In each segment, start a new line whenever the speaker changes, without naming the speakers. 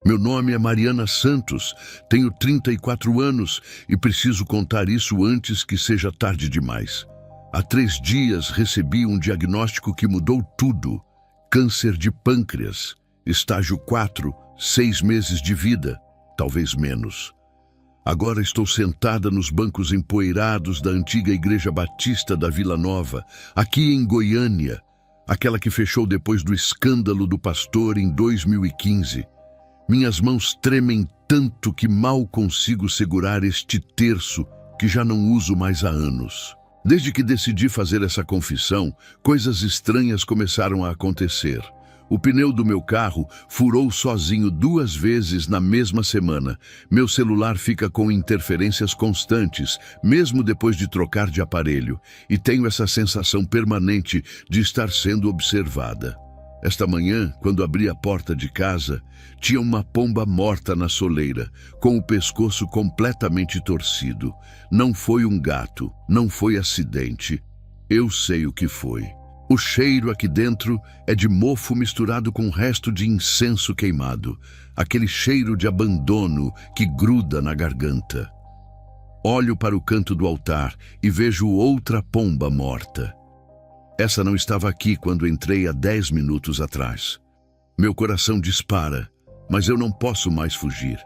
Meu nome é Mariana Santos, tenho 34 anos e preciso contar isso antes que seja tarde demais. Há 3 dias recebi um diagnóstico que mudou tudo. Câncer de pâncreas, estágio 4, 6 meses de vida, talvez menos. Agora estou sentada nos bancos empoeirados da antiga Igreja Batista da Vila Nova, aqui em Goiânia, aquela que fechou depois do escândalo do pastor em 2015. Minhas mãos tremem tanto que mal consigo segurar este terço que já não uso mais há anos. Desde que decidi fazer essa confissão, coisas estranhas começaram a acontecer. O pneu do meu carro furou sozinho 2 vezes na mesma semana. Meu celular fica com interferências constantes, mesmo depois de trocar de aparelho, e tenho essa sensação permanente de estar sendo observada. Esta manhã, quando abri a porta de casa, tinha uma pomba morta na soleira, com o pescoço completamente torcido. Não foi um gato, não foi acidente. Eu sei o que foi. O cheiro aqui dentro é de mofo misturado com resto de incenso queimado, aquele cheiro de abandono que gruda na garganta. Olho para o canto do altar e vejo outra pomba morta. Essa não estava aqui quando entrei há 10 minutos atrás. Meu coração dispara, mas eu não posso mais fugir.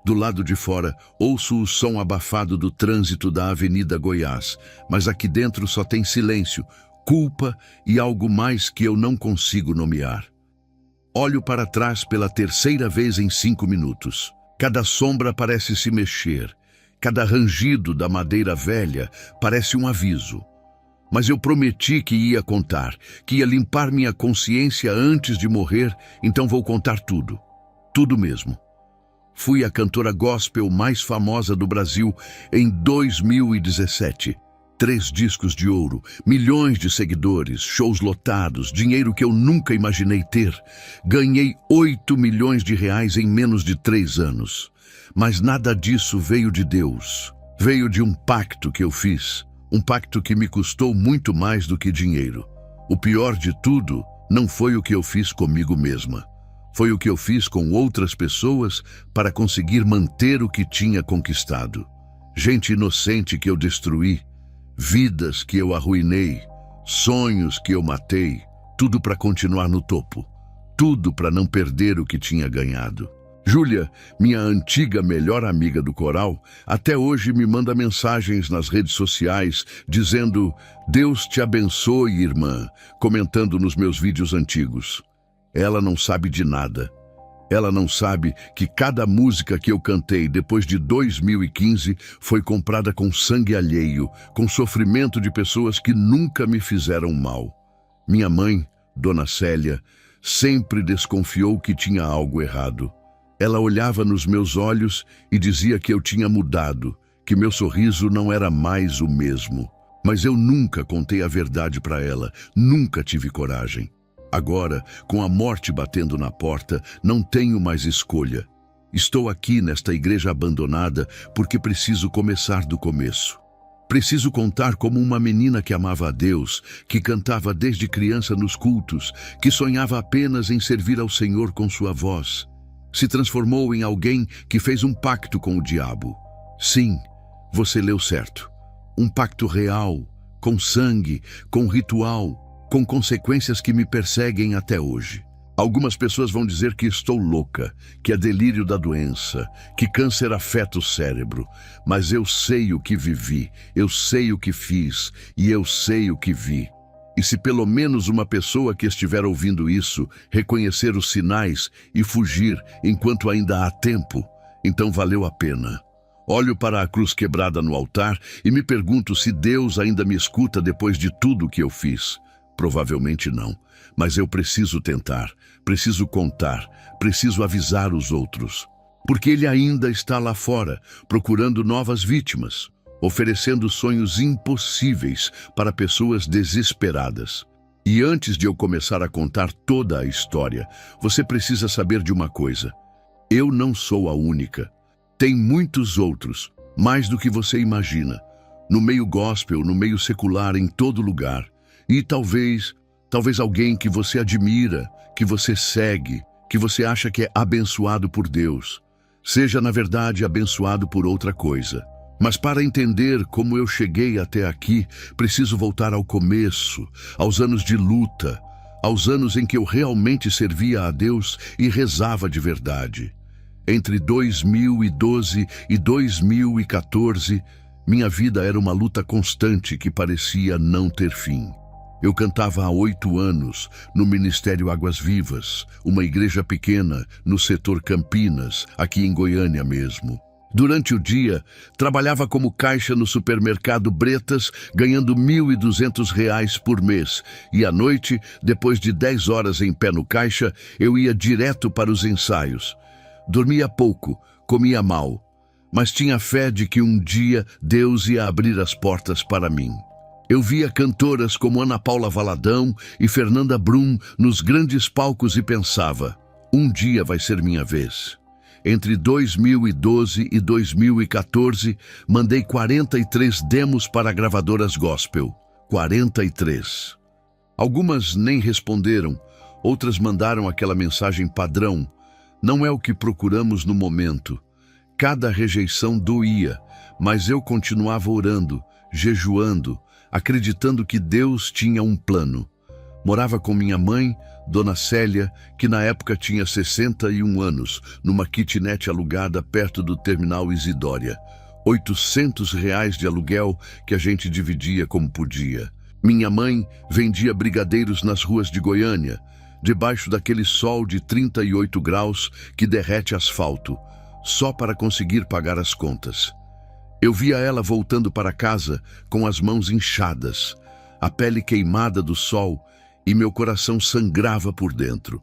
Do lado de fora, ouço o som abafado do trânsito da Avenida Goiás, mas aqui dentro só tem silêncio, culpa e algo mais que eu não consigo nomear. Olho para trás pela 3ª vez em 5 minutos. Cada sombra parece se mexer. Cada rangido da madeira velha parece um aviso. Mas eu prometi que ia contar, que ia limpar minha consciência antes de morrer, então vou contar tudo. Tudo mesmo. Fui a cantora gospel mais famosa do Brasil em 2017. 3 discos de ouro, milhões de seguidores, shows lotados, dinheiro que eu nunca imaginei ter. Ganhei 8 milhões de reais em menos de 3 anos. Mas nada disso veio de Deus. Veio de um pacto que eu fiz. Um pacto que me custou muito mais do que dinheiro. O pior de tudo não foi o que eu fiz comigo mesma. Foi o que eu fiz com outras pessoas para conseguir manter o que tinha conquistado. Gente inocente que eu destruí. Vidas que eu arruinei, sonhos que eu matei, tudo para continuar no topo, tudo para não perder o que tinha ganhado. Júlia, minha antiga melhor amiga do coral, até hoje me manda mensagens nas redes sociais dizendo "Deus te abençoe, irmã", comentando nos meus vídeos antigos. Ela não sabe de nada. Ela não sabe que cada música que eu cantei depois de 2015 foi comprada com sangue alheio, com sofrimento de pessoas que nunca me fizeram mal. Minha mãe, Dona Célia, sempre desconfiou que tinha algo errado. Ela olhava nos meus olhos e dizia que eu tinha mudado, que meu sorriso não era mais o mesmo. Mas eu nunca contei a verdade para ela, nunca tive coragem. Agora, com a morte batendo na porta, não tenho mais escolha. Estou aqui nesta igreja abandonada porque preciso começar do começo. Preciso contar como uma menina que amava a Deus, que cantava desde criança nos cultos, que sonhava apenas em servir ao Senhor com sua voz. Se transformou em alguém que fez um pacto com o diabo. Sim, você leu certo. Um pacto real, com sangue, com ritual, com consequências que me perseguem até hoje. Algumas pessoas vão dizer que estou louca, que é delírio da doença, que câncer afeta o cérebro. Mas eu sei o que vivi, eu sei o que fiz e eu sei o que vi. E se pelo menos uma pessoa que estiver ouvindo isso reconhecer os sinais e fugir enquanto ainda há tempo, então valeu a pena. Olho para a cruz quebrada no altar e me pergunto se Deus ainda me escuta depois de tudo o que eu fiz. Provavelmente não, mas eu preciso tentar, preciso contar, preciso avisar os outros. Porque Ele ainda está lá fora, procurando novas vítimas, oferecendo sonhos impossíveis para pessoas desesperadas. E antes de eu começar a contar toda a história, você precisa saber de uma coisa. Eu não sou a única. Tem muitos outros, mais do que você imagina. No meio gospel, no meio secular, em todo lugar. E talvez alguém que você admira, que você segue, que você acha que é abençoado por Deus, seja na verdade abençoado por outra coisa. Mas para entender como eu cheguei até aqui, preciso voltar ao começo, aos anos de luta, aos anos em que eu realmente servia a Deus e rezava de verdade. Entre 2012 e 2014, minha vida era uma luta constante que parecia não ter fim. Eu cantava há 8 anos no Ministério Águas Vivas, uma igreja pequena no setor Campinas, aqui em Goiânia mesmo. Durante o dia, trabalhava como caixa no supermercado Bretas, ganhando R$ 1.200 por mês. E à noite, depois de 10 horas em pé no caixa, eu ia direto para os ensaios. Dormia pouco, comia mal, mas tinha fé de que um dia Deus ia abrir as portas para mim. Eu via cantoras como Ana Paula Valadão e Fernanda Brum nos grandes palcos e pensava, um dia vai ser minha vez. Entre 2012 e 2014, mandei 43 demos para gravadoras gospel. 43. Algumas nem responderam, outras mandaram aquela mensagem padrão. Não é o que procuramos no momento. Cada rejeição doía, mas eu continuava orando, jejuando, acreditando que Deus tinha um plano. Morava com minha mãe, Dona Célia, que na época tinha 61 anos, numa kitnet alugada perto do terminal Isidória. R$ 800 de aluguel que a gente dividia como podia. Minha mãe vendia brigadeiros nas ruas de Goiânia, debaixo daquele sol de 38 graus que derrete asfalto, só para conseguir pagar as contas. Eu via ela voltando para casa com as mãos inchadas, a pele queimada do sol, e meu coração sangrava por dentro.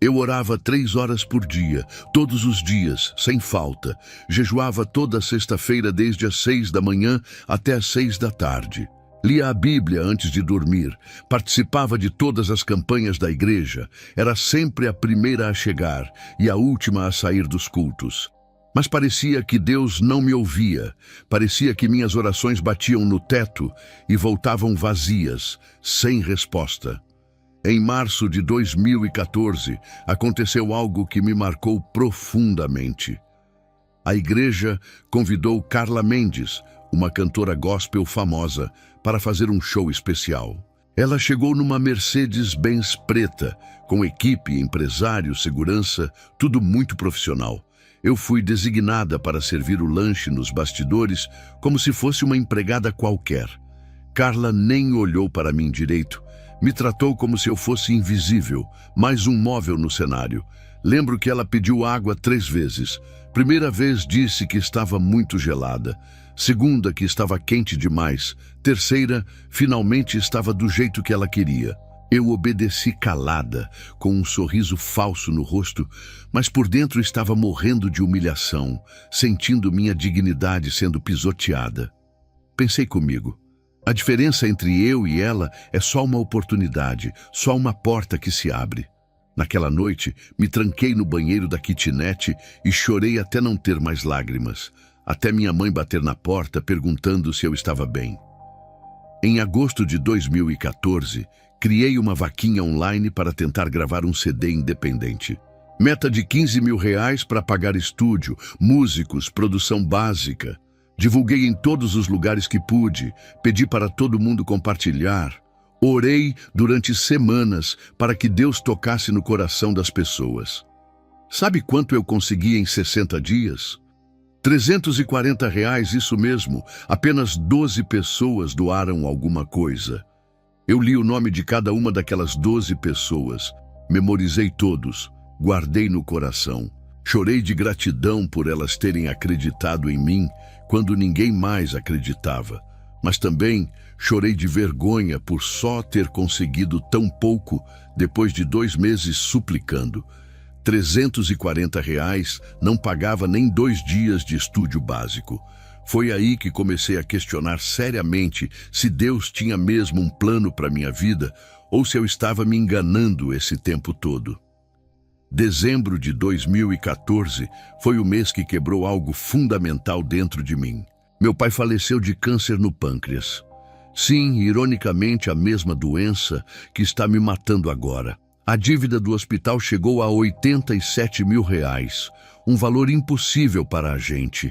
Eu orava 3 horas por dia, todos os dias, sem falta. Jejuava toda sexta-feira desde as 6 da manhã até as 6 da tarde. Lia a Bíblia antes de dormir, participava de todas as campanhas da igreja, era sempre a primeira a chegar e a última a sair dos cultos. Mas parecia que Deus não me ouvia, parecia que minhas orações batiam no teto e voltavam vazias, sem resposta. Em março de 2014, aconteceu algo que me marcou profundamente. A igreja convidou Carla Mendes, uma cantora gospel famosa, para fazer um show especial. Ela chegou numa Mercedes-Benz preta, com equipe, empresário, segurança, tudo muito profissional. Eu fui designada para servir o lanche nos bastidores como se fosse uma empregada qualquer. Carla nem olhou para mim direito. Me tratou como se eu fosse invisível, mais um móvel no cenário. Lembro que ela pediu água 3 vezes. Primeira vez disse que estava muito gelada. Segunda, que estava quente demais. Terceira, finalmente estava do jeito que ela queria. Eu obedeci calada, com um sorriso falso no rosto, mas por dentro estava morrendo de humilhação, sentindo minha dignidade sendo pisoteada. Pensei comigo. A diferença entre eu e ela é só uma oportunidade, só uma porta que se abre. Naquela noite, me tranquei no banheiro da kitnet e chorei até não ter mais lágrimas, até minha mãe bater na porta perguntando se eu estava bem. Em agosto de 2014, criei uma vaquinha online para tentar gravar um CD independente. Meta de R$ 15.000 para pagar estúdio, músicos, produção básica. Divulguei em todos os lugares que pude, pedi para todo mundo compartilhar. Orei durante semanas para que Deus tocasse no coração das pessoas. Sabe quanto eu consegui em 60 dias? R$ 340, isso mesmo. Apenas 12 pessoas doaram alguma coisa. Eu li o nome de cada uma daquelas 12 pessoas, memorizei todos, guardei no coração. Chorei de gratidão por elas terem acreditado em mim quando ninguém mais acreditava. Mas também chorei de vergonha por só ter conseguido tão pouco depois de 2 meses suplicando. R$ 340 não pagava nem 2 dias de estúdio básico. Foi aí que comecei a questionar seriamente se Deus tinha mesmo um plano para minha vida ou se eu estava me enganando esse tempo todo. Dezembro de 2014 foi o mês que quebrou algo fundamental dentro de mim. Meu pai faleceu de câncer no pâncreas. Sim, ironicamente, a mesma doença que está me matando agora. A dívida do hospital chegou a 87 mil reais, um valor impossível para a gente.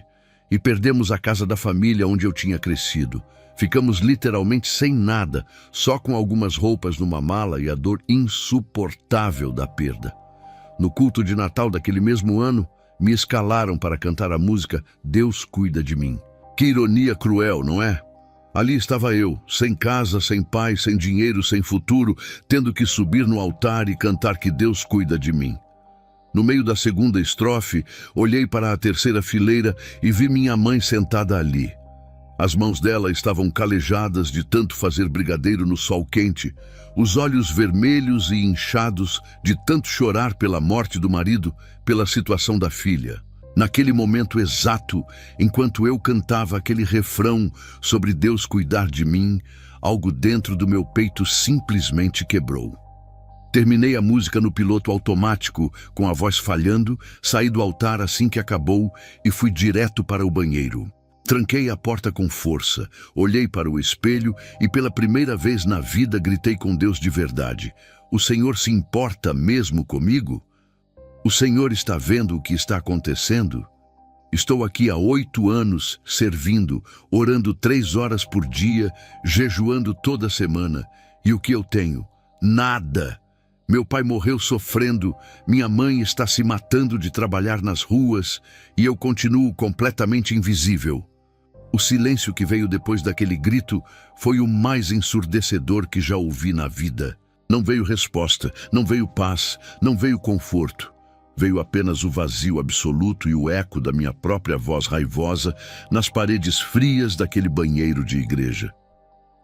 E perdemos a casa da família onde eu tinha crescido. Ficamos literalmente sem nada, só com algumas roupas numa mala e a dor insuportável da perda. No culto de Natal daquele mesmo ano, me escalaram para cantar a música Deus Cuida de Mim. Que ironia cruel, não é? Ali estava eu, sem casa, sem pai, sem dinheiro, sem futuro, tendo que subir no altar e cantar que Deus cuida de mim. No meio da segunda estrofe, olhei para a terceira fileira e vi minha mãe sentada ali. As mãos dela estavam calejadas de tanto fazer brigadeiro no sol quente, os olhos vermelhos e inchados de tanto chorar pela morte do marido, pela situação da filha. Naquele momento exato, enquanto eu cantava aquele refrão sobre Deus cuidar de mim, algo dentro do meu peito simplesmente quebrou. Terminei a música no piloto automático, com a voz falhando, saí do altar assim que acabou e fui direto para o banheiro. Tranquei a porta com força, olhei para o espelho e pela primeira vez na vida gritei com Deus de verdade. O Senhor se importa mesmo comigo? O Senhor está vendo o que está acontecendo? Estou aqui há 8 anos, servindo, orando 3 horas por dia, jejuando toda semana. E o que eu tenho? Nada! Meu pai morreu sofrendo, minha mãe está se matando de trabalhar nas ruas e eu continuo completamente invisível. O silêncio que veio depois daquele grito foi o mais ensurdecedor que já ouvi na vida. Não veio resposta, não veio paz, não veio conforto. Veio apenas o vazio absoluto e o eco da minha própria voz raivosa nas paredes frias daquele banheiro de igreja.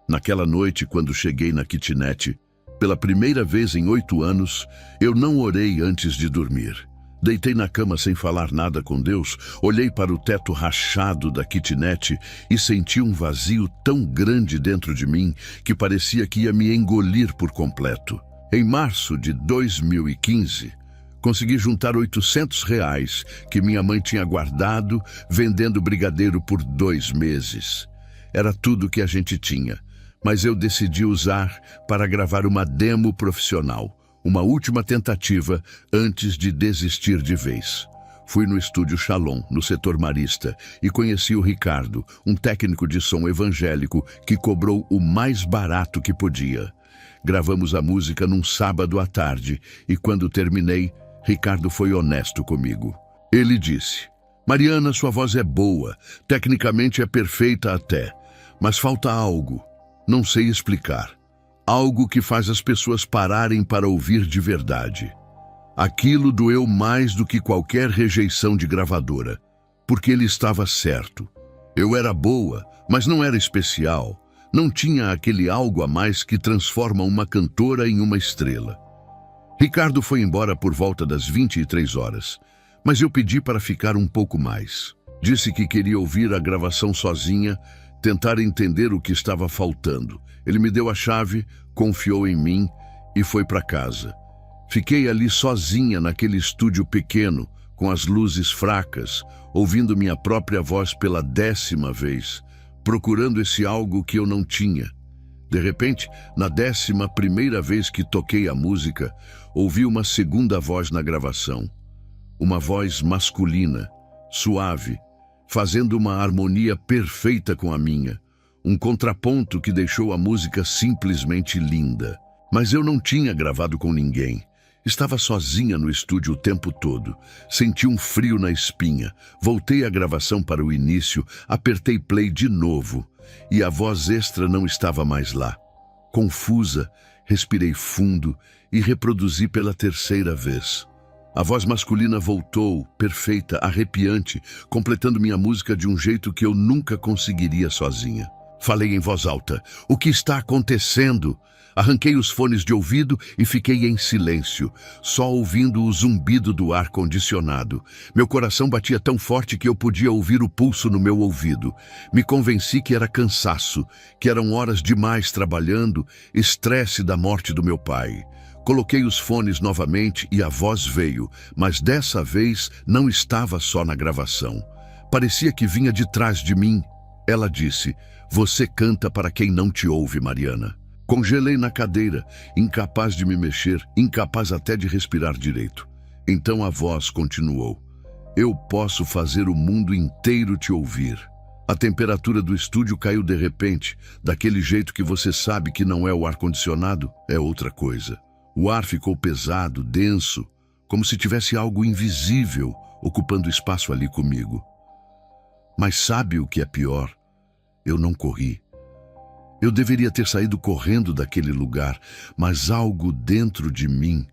Naquela noite, quando cheguei na kitnet, pela primeira vez em 8 anos, eu não orei antes de dormir. Deitei na cama sem falar nada com Deus, olhei para o teto rachado da kitnet e senti um vazio tão grande dentro de mim que parecia que ia me engolir por completo. Em março de 2015, consegui juntar R$ 800 que minha mãe tinha guardado vendendo brigadeiro por 2 meses. Era tudo que a gente tinha, mas eu decidi usar para gravar uma demo profissional, uma última tentativa antes de desistir de vez. Fui no estúdio Shalom, no setor marista, e conheci o Ricardo, um técnico de som evangélico que cobrou o mais barato que podia. Gravamos a música num sábado à tarde e quando terminei, Ricardo foi honesto comigo. Ele disse: Mariana, sua voz é boa, tecnicamente é perfeita até, mas falta algo, não sei explicar. Algo que faz as pessoas pararem para ouvir de verdade. Aquilo doeu mais do que qualquer rejeição de gravadora, porque ele estava certo. Eu era boa, mas não era especial. Não tinha aquele algo a mais que transforma uma cantora em uma estrela. Ricardo foi embora por volta das 23 horas, mas eu pedi para ficar um pouco mais. Disse que queria ouvir a gravação sozinha, tentar entender o que estava faltando. Ele me deu a chave, confiou em mim e foi para casa. Fiquei ali sozinha naquele estúdio pequeno, com as luzes fracas, ouvindo minha própria voz pela 10ª vez, procurando esse algo que eu não tinha. De repente, na 11ª vez que toquei a música, ouvi uma segunda voz na gravação. Uma voz masculina, suave, fazendo uma harmonia perfeita com a minha. Um contraponto que deixou a música simplesmente linda. Mas eu não tinha gravado com ninguém. Estava sozinha no estúdio o tempo todo. Senti um frio na espinha. Voltei a gravação para o início, apertei play de novo. E a voz extra não estava mais lá. Confusa, respirei fundo e reproduzi pela 3ª vez. A voz masculina voltou, perfeita, arrepiante, completando minha música de um jeito que eu nunca conseguiria sozinha. Falei em voz alta: o que está acontecendo? Arranquei os fones de ouvido e fiquei em silêncio, só ouvindo o zumbido do ar-condicionado. Meu coração batia tão forte que eu podia ouvir o pulso no meu ouvido. Me convenci que era cansaço, que eram horas demais trabalhando, estresse da morte do meu pai. Coloquei os fones novamente e a voz veio, mas dessa vez não estava só na gravação. Parecia que vinha de trás de mim. Ela disse: você canta para quem não te ouve, Mariana. Congelei na cadeira, incapaz de me mexer, incapaz até de respirar direito. Então a voz continuou: eu posso fazer o mundo inteiro te ouvir. A temperatura do estúdio caiu de repente, daquele jeito que você sabe que não é o ar-condicionado, é outra coisa. O ar ficou pesado, denso, como se tivesse algo invisível ocupando espaço ali comigo. Mas sabe o que é pior? Eu não corri. Eu deveria ter saído correndo daquele lugar, mas algo dentro de mim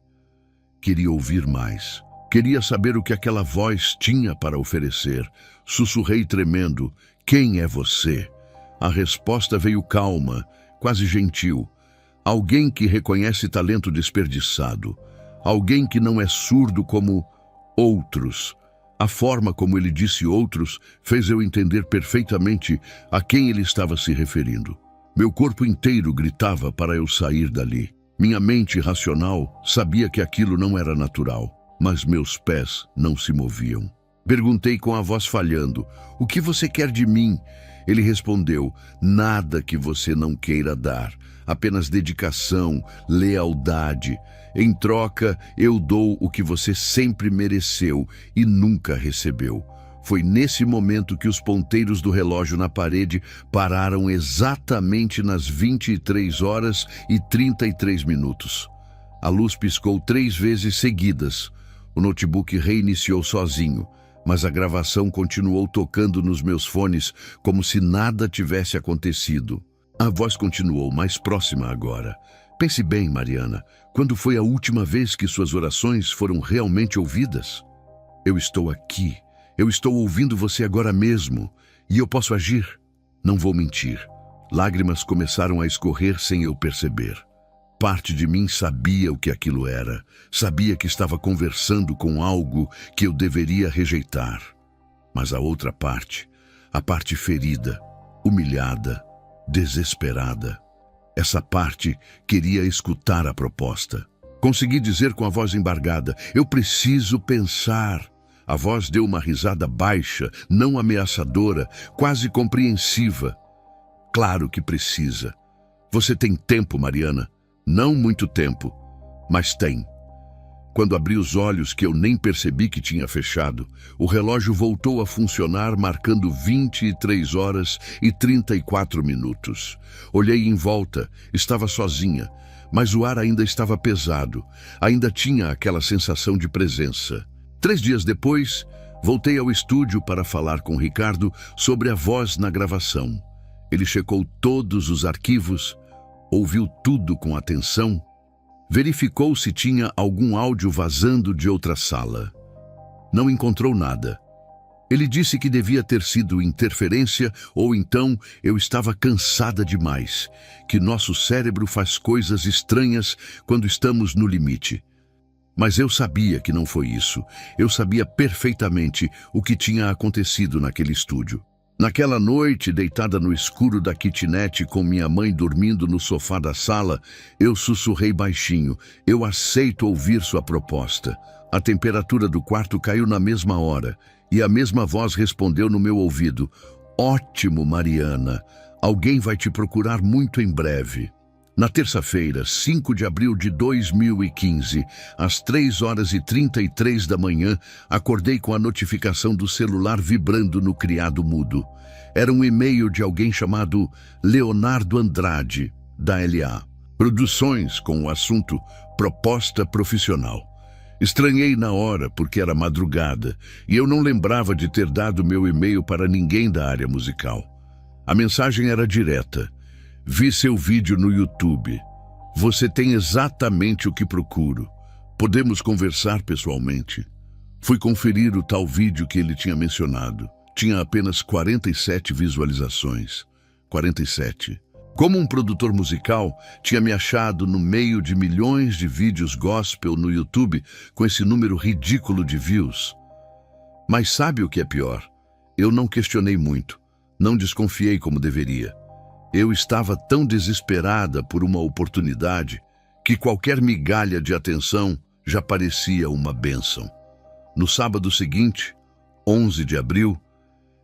queria ouvir mais. Queria saber o que aquela voz tinha para oferecer. Sussurrei tremendo: quem é você? A resposta veio calma, quase gentil. Alguém que reconhece talento desperdiçado. Alguém que não é surdo como outros. A forma como ele disse outros fez eu entender perfeitamente a quem ele estava se referindo. Meu corpo inteiro gritava para eu sair dali. Minha mente racional sabia que aquilo não era natural, mas meus pés não se moviam. Perguntei com a voz falhando: o que você quer de mim? Ele respondeu: nada que você não queira dar, apenas dedicação, lealdade. Em troca, eu dou o que você sempre mereceu e nunca recebeu. Foi nesse momento que os ponteiros do relógio na parede pararam exatamente nas 23 horas e 33 minutos. A luz piscou 3 vezes seguidas. O notebook reiniciou sozinho, mas a gravação continuou tocando nos meus fones como se nada tivesse acontecido. A voz continuou, mais próxima agora. Pense bem, Mariana, quando foi a última vez que suas orações foram realmente ouvidas? Eu estou aqui. Eu estou ouvindo você agora mesmo, e eu posso agir. Não vou mentir. Lágrimas começaram a escorrer sem eu perceber. Parte de mim sabia o que aquilo era. Sabia que estava conversando com algo que eu deveria rejeitar. Mas a outra parte, a parte ferida, humilhada, desesperada, essa parte queria escutar a proposta. Consegui dizer com a voz embargada: eu preciso pensar. A voz deu uma risada baixa, não ameaçadora, quase compreensiva. Claro que precisa. Você tem tempo, Mariana. Não muito tempo, mas tem. Quando abri os olhos, que eu nem percebi que tinha fechado, o relógio voltou a funcionar, marcando 23 horas e 34 minutos. Olhei em volta, estava sozinha, mas o ar ainda estava pesado, ainda tinha aquela sensação de presença. 3 dias depois, voltei ao estúdio para falar com Ricardo sobre a voz na gravação. Ele checou todos os arquivos, ouviu tudo com atenção, verificou se tinha algum áudio vazando de outra sala. Não encontrou nada. Ele disse que devia ter sido interferência ou então eu estava cansada demais, que nosso cérebro faz coisas estranhas quando estamos no limite. Mas eu sabia que não foi isso. Eu sabia perfeitamente o que tinha acontecido naquele estúdio. Naquela noite, deitada no escuro da kitnet com minha mãe dormindo no sofá da sala, eu sussurrei baixinho: eu aceito ouvir sua proposta. A temperatura do quarto caiu na mesma hora e a mesma voz respondeu no meu ouvido: ótimo, Mariana. Alguém vai te procurar muito em breve. Na terça-feira, 5 de abril de 2015, às 3h33 da manhã, acordei com a notificação do celular vibrando no criado mudo. Era um e-mail de alguém chamado Leonardo Andrade, da LA. Produções, com o assunto Proposta Profissional. Estranhei na hora porque era madrugada e eu não lembrava de ter dado meu e-mail para ninguém da área musical. A mensagem era direta: vi seu vídeo no YouTube. Você tem exatamente o que procuro. Podemos conversar pessoalmente. Fui conferir o tal vídeo que ele tinha mencionado. Tinha apenas 47 visualizações. 47. Como um produtor musical, tinha me achado no meio de milhões de vídeos gospel no YouTube com esse número ridículo de views. Mas sabe o que é pior? Eu não questionei muito. Não desconfiei como deveria. Eu estava tão desesperada por uma oportunidade que qualquer migalha de atenção já parecia uma bênção. No sábado seguinte, 11 de abril,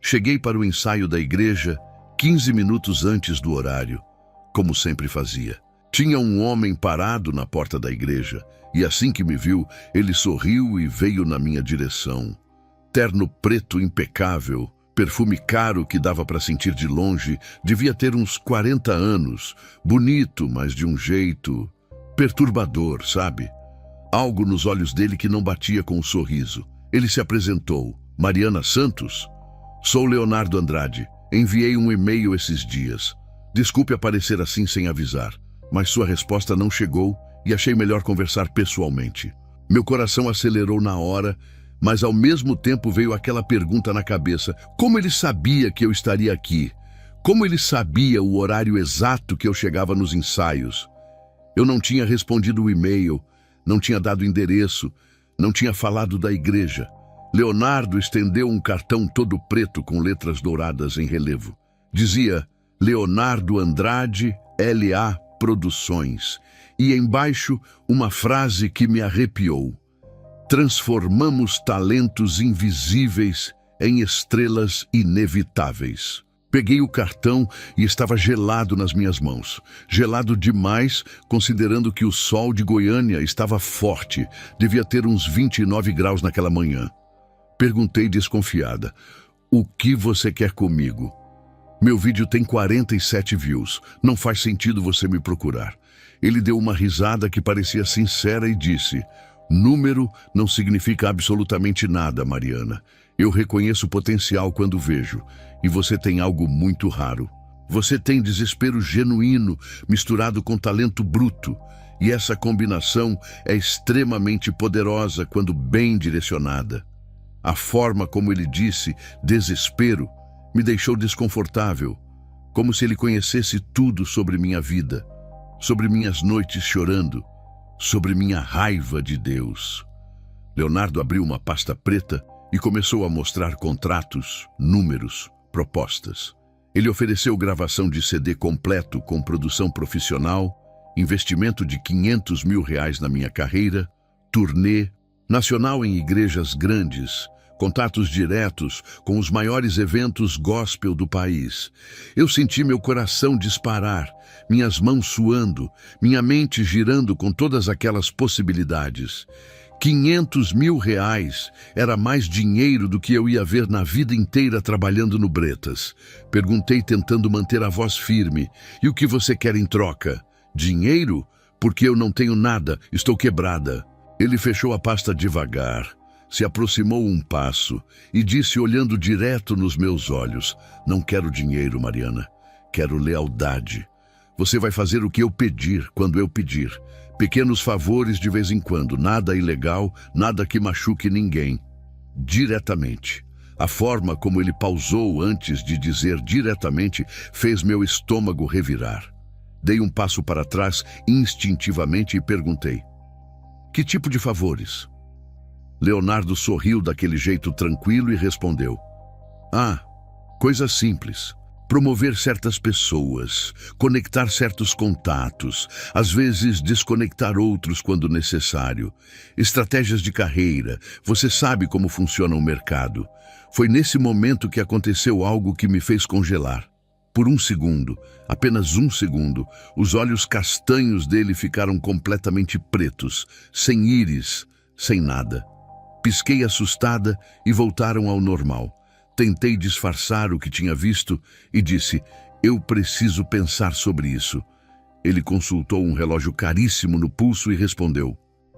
cheguei para o ensaio da igreja 15 minutos antes do horário, como sempre fazia. Tinha um homem parado na porta da igreja, e assim que me viu, ele sorriu e veio na minha direção. Terno preto impecável, perfume caro que dava para sentir de longe, devia ter uns 40 anos, bonito, mas de um jeito perturbador, sabe? Algo nos olhos dele que não batia com o sorriso. Ele se apresentou. Mariana Santos? Sou Leonardo Andrade. Enviei um e-mail esses dias. Desculpe aparecer assim sem avisar, mas sua resposta não chegou e achei melhor conversar pessoalmente. Meu coração acelerou na hora, mas ao mesmo tempo veio aquela pergunta na cabeça: como ele sabia que eu estaria aqui? Como ele sabia o horário exato que eu chegava nos ensaios? Eu não tinha respondido o e-mail, não tinha dado endereço, não tinha falado da igreja. Leonardo estendeu um cartão todo preto com letras douradas em relevo. Dizia Leonardo Andrade, L.A. Produções. E embaixo uma frase que me arrepiou: transformamos talentos invisíveis em estrelas inevitáveis. Peguei o cartão e estava gelado nas minhas mãos. Gelado demais, considerando que o sol de Goiânia estava forte. Devia ter uns 29 graus naquela manhã. Perguntei desconfiada: o que você quer comigo? Meu vídeo tem 47 views. Não faz sentido você me procurar. Ele deu uma risada que parecia sincera e disse: número não significa absolutamente nada, Mariana. Eu reconheço o potencial quando vejo, e você tem algo muito raro. Você tem desespero genuíno misturado com talento bruto, e essa combinação é extremamente poderosa quando bem direcionada. A forma como ele disse desespero me deixou desconfortável, como se ele conhecesse tudo sobre minha vida, sobre minhas noites chorando, sobre minha raiva de Deus. Leonardo abriu uma pasta preta e começou a mostrar contratos, números, propostas. Ele ofereceu gravação de CD completo com produção profissional, investimento de R$500 mil na minha carreira, turnê nacional em igrejas grandes, contatos diretos com os maiores eventos gospel do país. Eu senti meu coração disparar, minhas mãos suando, minha mente girando com todas aquelas possibilidades. R$500 mil era mais dinheiro do que eu ia ver na vida inteira trabalhando no Bretas. Perguntei tentando manter a voz firme: e o que você quer em troca? Dinheiro? Porque eu não tenho nada, estou quebrada. Ele fechou a pasta devagar, se aproximou um passo e disse olhando direto nos meus olhos: não quero dinheiro, Mariana, quero lealdade. Você vai fazer o que eu pedir, quando eu pedir. Pequenos favores de vez em quando, nada ilegal, nada que machuque ninguém. Diretamente. A forma como ele pausou antes de dizer diretamente fez meu estômago revirar. Dei um passo para trás instintivamente e perguntei: que tipo de favores? Leonardo sorriu daquele jeito tranquilo e respondeu: ah, coisas simples. Promover certas pessoas, conectar certos contatos, às vezes desconectar outros quando necessário. Estratégias de carreira, você sabe como funciona o mercado. Foi nesse momento que aconteceu algo que me fez congelar. Por um segundo, apenas um segundo, os olhos castanhos dele ficaram completamente pretos, sem íris, sem nada. Pisquei assustada e voltaram ao normal. Tentei disfarçar o que tinha visto e disse: eu preciso pensar sobre isso. Ele consultou um relógio caríssimo no pulso e respondeu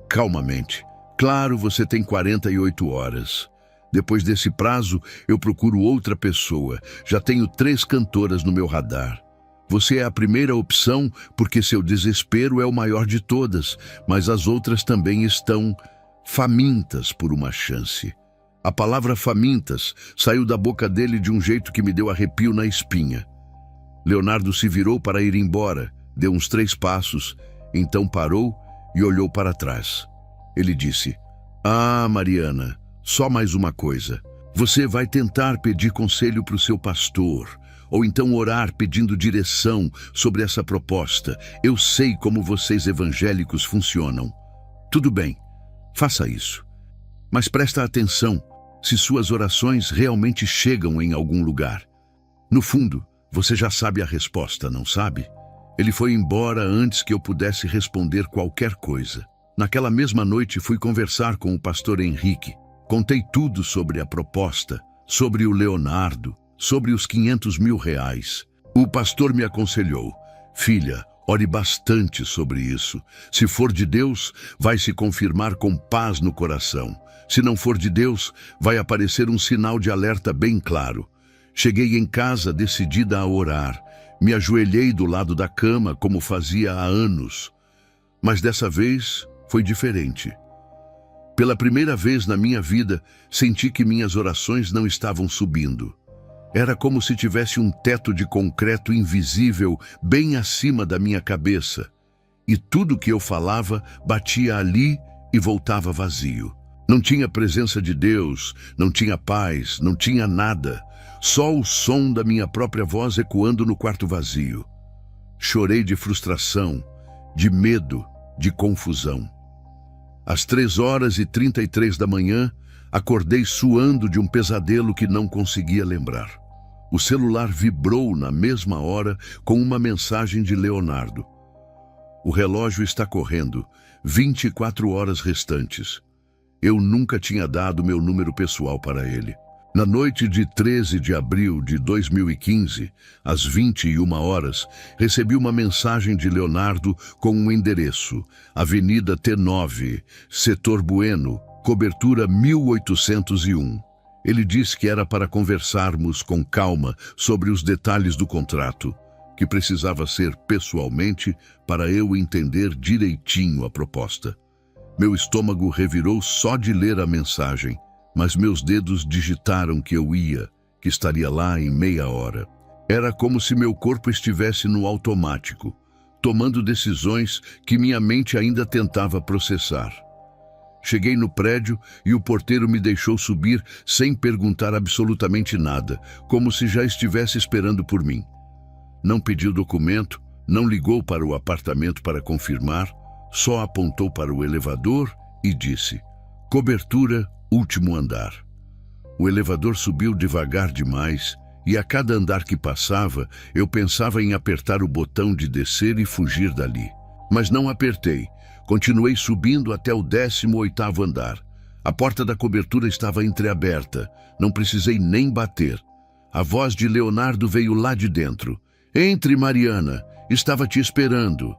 calmamente: claro, você tem 48 horas. Depois desse prazo, eu procuro outra pessoa. Já tenho 3 cantoras no meu radar. Você é a primeira opção porque seu desespero é o maior de todas, mas as outras também estão famintas por uma chance. A palavra famintas saiu da boca dele de um jeito que me deu arrepio na espinha. Leonardo se virou para ir embora, deu uns 3 passos, então parou e olhou para trás. Ele disse: ah, Mariana, só mais uma coisa. Você vai tentar pedir conselho para o seu pastor, ou então orar pedindo direção sobre essa proposta. Eu sei como vocês evangélicos funcionam. Tudo bem, faça isso. Mas presta atenção se suas orações realmente chegam em algum lugar. No fundo, você já sabe a resposta, não sabe? Ele foi embora antes que eu pudesse responder qualquer coisa. Naquela mesma noite fui conversar com o pastor Henrique. Contei tudo sobre a proposta, sobre o Leonardo, sobre os R$ 500.000. O pastor me aconselhou: filha, ore bastante sobre isso. Se for de Deus, vai se confirmar com paz no coração. Se não for de Deus, vai aparecer um sinal de alerta bem claro. Cheguei em casa decidida a orar. Me ajoelhei do lado da cama, como fazia há anos. Mas dessa vez foi diferente. Pela primeira vez na minha vida, senti que minhas orações não estavam subindo. Era como se tivesse um teto de concreto invisível bem acima da minha cabeça. E tudo que eu falava batia ali e voltava vazio. Não tinha presença de Deus, não tinha paz, não tinha nada. Só o som da minha própria voz ecoando no quarto vazio. Chorei de frustração, de medo, de confusão. Às 3h33 da manhã, acordei suando de um pesadelo que não conseguia lembrar. O celular vibrou na mesma hora com uma mensagem de Leonardo. O relógio está correndo, 24 horas restantes. Eu nunca tinha dado meu número pessoal para ele. Na noite de 13 de abril de 2015, às 21h, recebi uma mensagem de Leonardo com um endereço: Avenida T9, Setor Bueno, cobertura 1801. Ele disse que era para conversarmos com calma sobre os detalhes do contrato, que precisava ser pessoalmente para eu entender direitinho a proposta. Meu estômago revirou só de ler a mensagem, mas meus dedos digitaram que eu ia, que estaria lá em meia hora. Era como se meu corpo estivesse no automático, tomando decisões que minha mente ainda tentava processar. Cheguei no prédio e o porteiro me deixou subir sem perguntar absolutamente nada, como se já estivesse esperando por mim. Não pediu documento, não ligou para o apartamento para confirmar, só apontou para o elevador e disse: cobertura, último andar. O elevador subiu devagar demais e a cada andar que passava, eu pensava em apertar o botão de descer e fugir dali. Mas não apertei. Continuei subindo até o 18º andar. A porta da cobertura estava entreaberta. Não precisei nem bater. A voz de Leonardo veio lá de dentro. Entre, Mariana. Estava te esperando.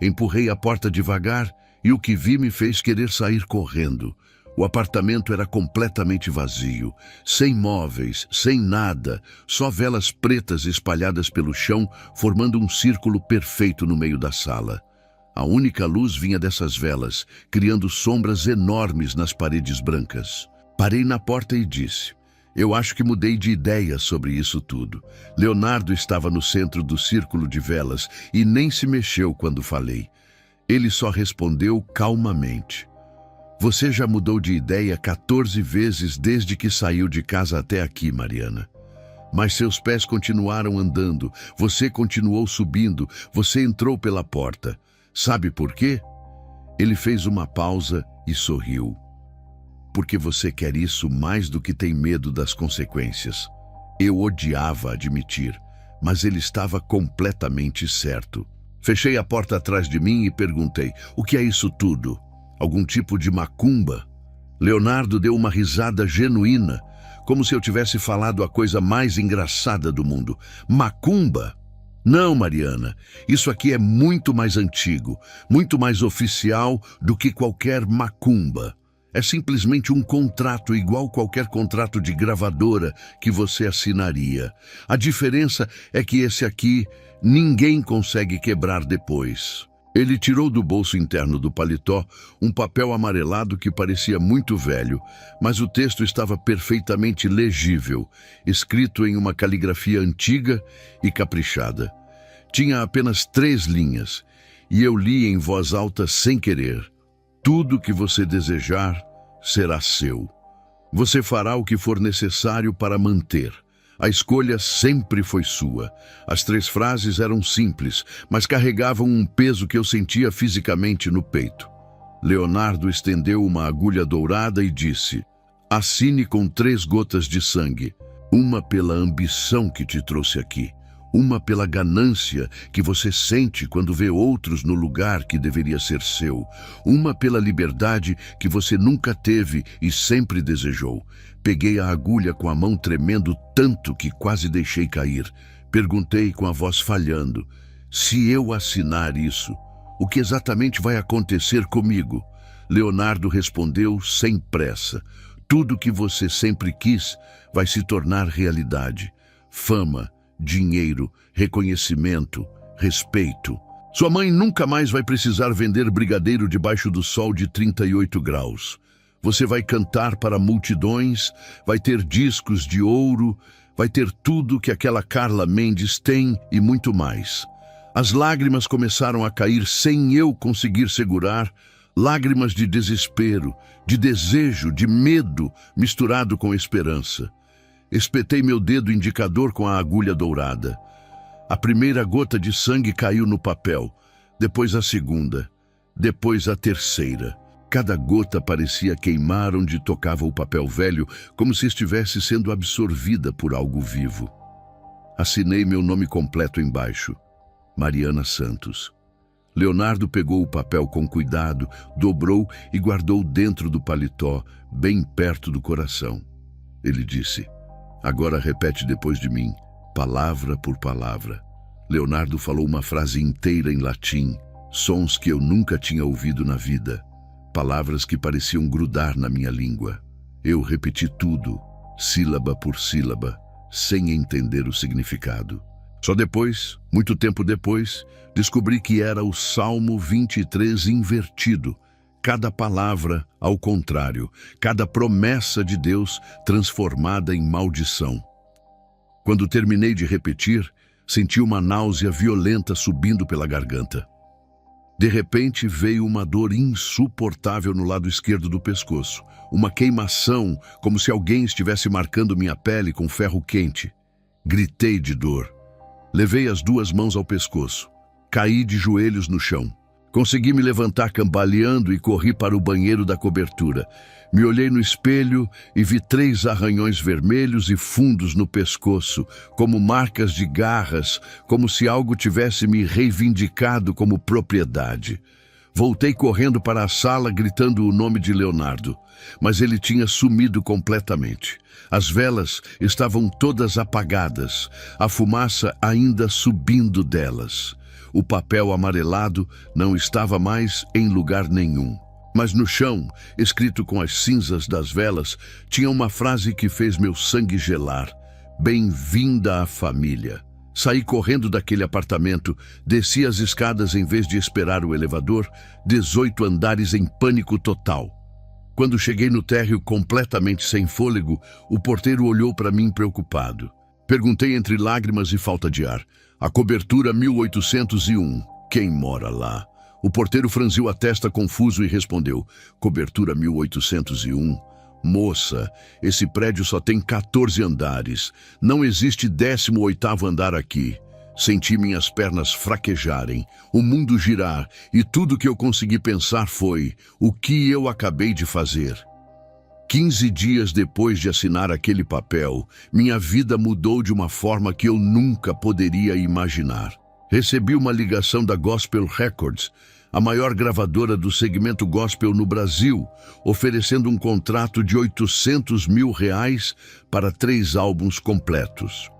Empurrei a porta devagar e o que vi me fez querer sair correndo. O apartamento era completamente vazio, sem móveis, sem nada, só velas pretas espalhadas pelo chão, formando um círculo perfeito no meio da sala. A única luz vinha dessas velas, criando sombras enormes nas paredes brancas. Parei na porta e disse: eu acho que mudei de ideia sobre isso tudo. Leonardo estava no centro do círculo de velas e nem se mexeu quando falei. Ele só respondeu calmamente: você já mudou de ideia 14 vezes desde que saiu de casa até aqui, Mariana. Mas seus pés continuaram andando, você continuou subindo, você entrou pela porta. Sabe por quê? Ele fez uma pausa e sorriu. Porque você quer isso mais do que tem medo das consequências. Eu odiava admitir, mas ele estava completamente certo. Fechei a porta atrás de mim e perguntei: o que é isso tudo? Algum tipo de macumba? Leonardo deu uma risada genuína, como se eu tivesse falado a coisa mais engraçada do mundo. Macumba? Não, Mariana, isso aqui é muito mais antigo, muito mais oficial do que qualquer macumba. É simplesmente um contrato igual qualquer contrato de gravadora que você assinaria. A diferença é que esse aqui ninguém consegue quebrar depois. Ele tirou do bolso interno do paletó um papel amarelado que parecia muito velho, mas o texto estava perfeitamente legível, escrito em uma caligrafia antiga e caprichada. Tinha apenas 3 linhas, e eu li em voz alta sem querer: tudo que você desejar será seu. Você fará o que for necessário para manter. A escolha sempre foi sua. As 3 frases eram simples, mas carregavam um peso que eu sentia fisicamente no peito. Leonardo estendeu uma agulha dourada e disse: assine com 3 gotas de sangue. Uma pela ambição que te trouxe aqui. Uma pela ganância que você sente quando vê outros no lugar que deveria ser seu. Uma pela liberdade que você nunca teve e sempre desejou. Peguei a agulha com a mão tremendo tanto que quase deixei cair. Perguntei com a voz falhando: se eu assinar isso, o que exatamente vai acontecer comigo? Leonardo respondeu sem pressa: tudo que você sempre quis vai se tornar realidade. Fama, dinheiro, reconhecimento, respeito. Sua mãe nunca mais vai precisar vender brigadeiro debaixo do sol de 38 graus. Você vai cantar para multidões, vai ter discos de ouro, vai ter tudo que aquela Carla Mendes tem e muito mais. As lágrimas começaram a cair sem eu conseguir segurar, lágrimas de desespero, de desejo, de medo, misturado com esperança. Espetei meu dedo indicador com a agulha dourada. A primeira gota de sangue caiu no papel, depois a segunda, depois a terceira. Cada gota parecia queimar onde tocava o papel velho, como se estivesse sendo absorvida por algo vivo. Assinei meu nome completo embaixo: Mariana Santos. Leonardo pegou o papel com cuidado, dobrou e guardou dentro do paletó, bem perto do coração. Ele disse: agora repete depois de mim, palavra por palavra. Leonardo falou uma frase inteira em latim, sons que eu nunca tinha ouvido na vida, palavras que pareciam grudar na minha língua. Eu repeti tudo, sílaba por sílaba, sem entender o significado. Só depois, muito tempo depois, descobri que era o Salmo 23 invertido. Cada palavra ao contrário, cada promessa de Deus transformada em maldição. Quando terminei de repetir, senti uma náusea violenta subindo pela garganta. De repente veio uma dor insuportável no lado esquerdo do pescoço, uma queimação, como se alguém estivesse marcando minha pele com ferro quente. Gritei de dor. Levei as duas mãos ao pescoço. Caí de joelhos no chão. Consegui me levantar cambaleando e corri para o banheiro da cobertura. Me olhei no espelho e vi 3 arranhões vermelhos e fundos no pescoço, como marcas de garras, como se algo tivesse me reivindicado como propriedade. Voltei correndo para a sala gritando o nome de Leonardo, mas ele tinha sumido completamente. As velas estavam todas apagadas, a fumaça ainda subindo delas. O papel amarelado não estava mais em lugar nenhum. Mas no chão, escrito com as cinzas das velas, tinha uma frase que fez meu sangue gelar: bem-vinda à família. Saí correndo daquele apartamento, desci as escadas em vez de esperar o elevador, 18 andares em pânico total. Quando cheguei no térreo completamente sem fôlego, o porteiro olhou para mim preocupado. Perguntei entre lágrimas e falta de ar: a cobertura 1801, quem mora lá? O porteiro franziu a testa confuso e respondeu: cobertura 1801. Moça, esse prédio só tem 14 andares. Não existe 18º andar aqui. Senti minhas pernas fraquejarem, o mundo girar, e tudo que eu consegui pensar foi: o que eu acabei de fazer? 15 dias depois de assinar aquele papel, minha vida mudou de uma forma que eu nunca poderia imaginar. Recebi uma ligação da Gospel Records, a maior gravadora do segmento gospel no Brasil, oferecendo um contrato de R$800 mil para 3 álbuns completos.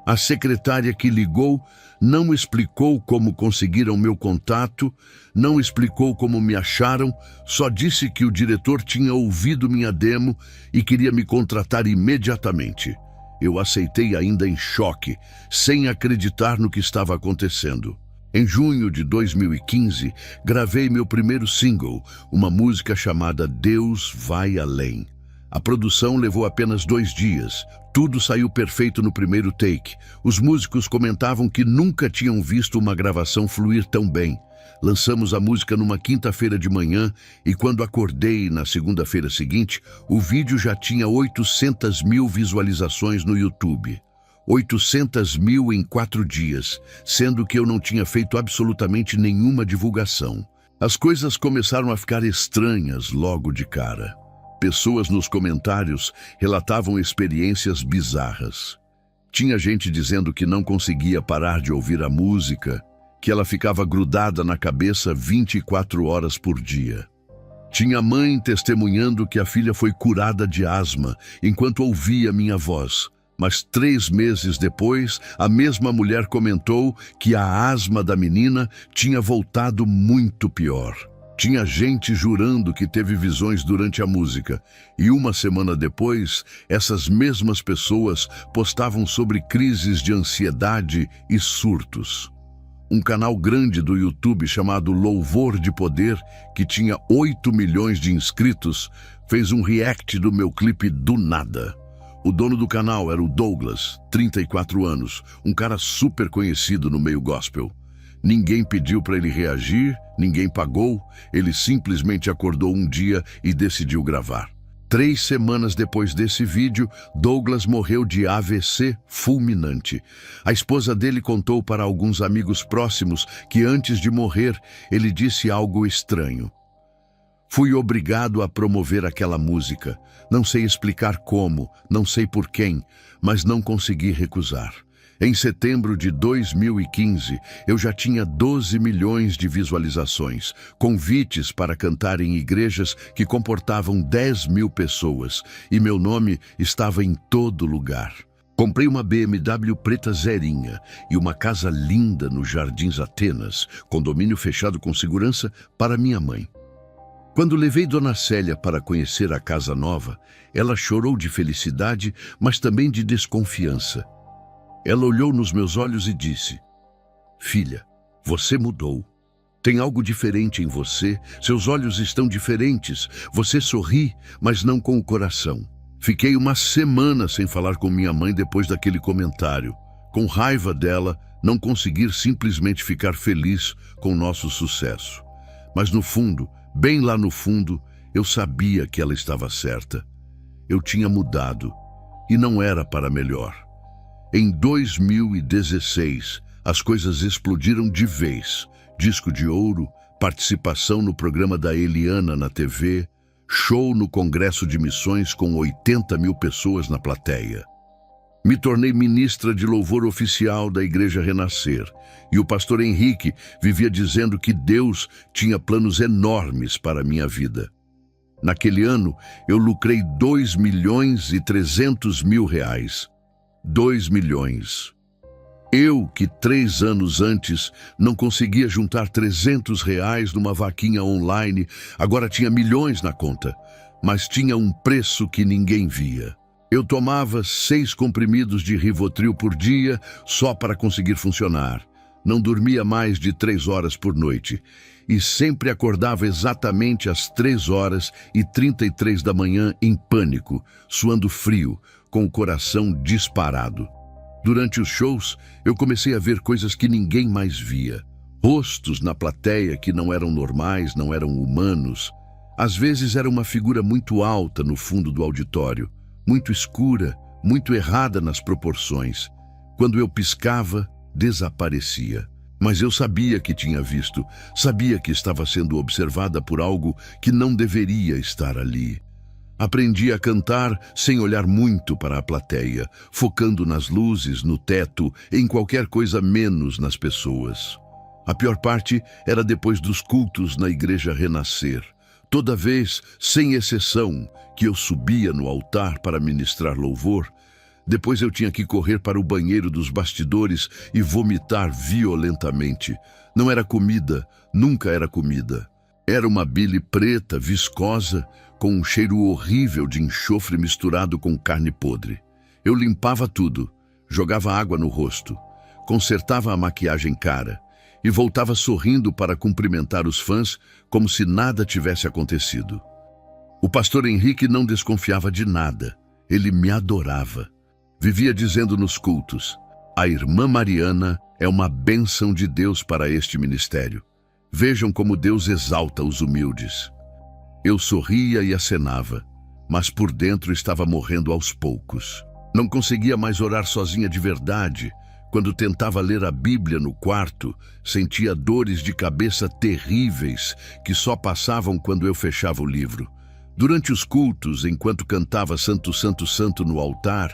A secretária que ligou não explicou como conseguiram meu contato, não explicou como me acharam, só disse que o diretor tinha ouvido minha demo e queria me contratar imediatamente. Eu aceitei ainda em choque, sem acreditar no que estava acontecendo. Em junho de 2015, gravei meu primeiro single, uma música chamada Deus Vai Além. A produção levou apenas 2 dias. Tudo saiu perfeito no primeiro take. Os músicos comentavam que nunca tinham visto uma gravação fluir tão bem. Lançamos a música numa quinta-feira de manhã e quando acordei na segunda-feira seguinte, o vídeo já tinha 800 mil visualizações no YouTube. 800 mil em 4 dias, sendo que eu não tinha feito absolutamente nenhuma divulgação. As coisas começaram a ficar estranhas logo de cara. Pessoas nos comentários relatavam experiências bizarras. Tinha gente dizendo que não conseguia parar de ouvir a música, que ela ficava grudada na cabeça 24 horas por dia. Tinha mãe testemunhando que a filha foi curada de asma enquanto ouvia minha voz. Mas 3 meses depois, a mesma mulher comentou que a asma da menina tinha voltado muito pior. Tinha gente jurando que teve visões durante a música, e 1 semana depois, essas mesmas pessoas postavam sobre crises de ansiedade e surtos. Um canal grande do YouTube chamado Louvor de Poder, que tinha 8 milhões de inscritos, fez um react do meu clipe do nada. O dono do canal era o Douglas, 34 anos, um cara super conhecido no meio gospel. Ninguém pediu para ele reagir, ninguém pagou, ele simplesmente acordou um dia e decidiu gravar. 3 semanas depois desse vídeo, Douglas morreu de AVC fulminante. A esposa dele contou para alguns amigos próximos que antes de morrer, ele disse algo estranho. Fui obrigado a promover aquela música. Não sei explicar como, não sei por quem, mas não consegui recusar. Em setembro de 2015, eu já tinha 12 milhões de visualizações, convites para cantar em igrejas que comportavam 10 mil pessoas, e meu nome estava em todo lugar. Comprei uma BMW preta zerinha e uma casa linda no Jardins Atenas, condomínio fechado com segurança, para minha mãe. Quando levei Dona Célia para conhecer a casa nova, ela chorou de felicidade, mas também de desconfiança. Ela olhou nos meus olhos e disse: "Filha, você mudou. Tem algo diferente em você, seus olhos estão diferentes, você sorri, mas não com o coração." Fiquei 1 semana sem falar com minha mãe depois daquele comentário, com raiva dela não conseguir simplesmente ficar feliz com o nosso sucesso. Mas no fundo, bem lá no fundo, eu sabia que ela estava certa. Eu tinha mudado, e não era para melhor. Em 2016, as coisas explodiram de vez. Disco de ouro, participação no programa da Eliana na TV, show no Congresso de Missões com 80 mil pessoas na plateia. Me tornei ministra de louvor oficial da Igreja Renascer, e o pastor Henrique vivia dizendo que Deus tinha planos enormes para a minha vida. Naquele ano, eu lucrei 2.300.000 reais. 2 milhões. Eu, que 3 anos antes não conseguia juntar 300 reais numa vaquinha online, agora tinha milhões na conta, mas tinha um preço que ninguém via. Eu tomava 6 comprimidos de Rivotril por dia só para conseguir funcionar. Não dormia mais de 3 horas por noite e sempre acordava exatamente às 3h33 da manhã em pânico, suando frio, com o coração disparado. Durante os shows, eu comecei a ver coisas que ninguém mais via. Rostos na plateia que não eram normais, não eram humanos. Às vezes era uma figura muito alta no fundo do auditório, muito escura, muito errada nas proporções. Quando eu piscava, desaparecia. Mas eu sabia que tinha visto, sabia que estava sendo observada por algo que não deveria estar ali. Aprendi a cantar sem olhar muito para a plateia, focando nas luzes, no teto, em qualquer coisa menos nas pessoas. A pior parte era depois dos cultos na Igreja Renascer. Toda vez, sem exceção, que eu subia no altar para ministrar louvor, depois eu tinha que correr para o banheiro dos bastidores e vomitar violentamente. Não era comida, nunca era comida. Era uma bile preta, viscosa, com um cheiro horrível de enxofre misturado com carne podre. Eu limpava tudo, jogava água no rosto, consertava a maquiagem cara e voltava sorrindo para cumprimentar os fãs como se nada tivesse acontecido. O pastor Henrique não desconfiava de nada. Ele me adorava. Vivia dizendo nos cultos: "A irmã Mariana é uma bênção de Deus para este ministério. Vejam como Deus exalta os humildes." Eu sorria e acenava, mas por dentro estava morrendo aos poucos. Não conseguia mais orar sozinha de verdade. Quando tentava ler a Bíblia no quarto, sentia dores de cabeça terríveis que só passavam quando eu fechava o livro. Durante os cultos, enquanto cantava Santo, Santo, Santo no altar,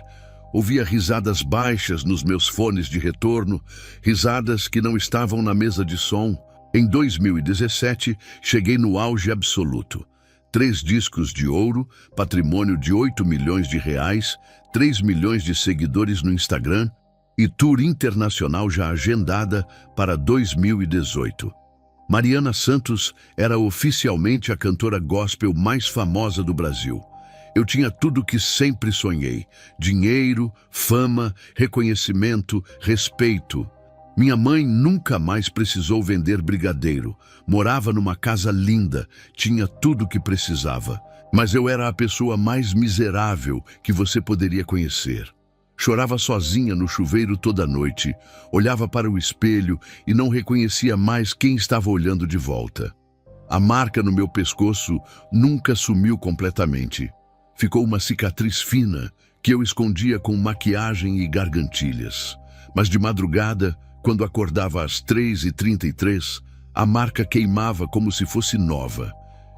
Ouvia risadas baixas nos meus fones de retorno, risadas que não estavam na mesa de som. Em 2017, cheguei no auge absoluto. 3 discos de ouro, patrimônio de 8 milhões de reais, 3 milhões de seguidores no Instagram e tour internacional já agendada para 2018. Mariana Santos era oficialmente a cantora gospel mais famosa do Brasil. Eu tinha tudo o que sempre sonhei: dinheiro, fama, reconhecimento, respeito. Minha mãe nunca mais precisou vender brigadeiro. Morava numa casa linda, tinha tudo o que precisava. Mas eu era a pessoa mais miserável que você poderia conhecer. Chorava sozinha no chuveiro toda noite, olhava para o espelho e não reconhecia mais quem estava olhando de volta. A marca no meu pescoço nunca sumiu completamente. Ficou uma cicatriz fina que eu escondia com maquiagem e gargantilhas. Mas de madrugada, quando acordava às 3h33, a marca queimava como se fosse nova.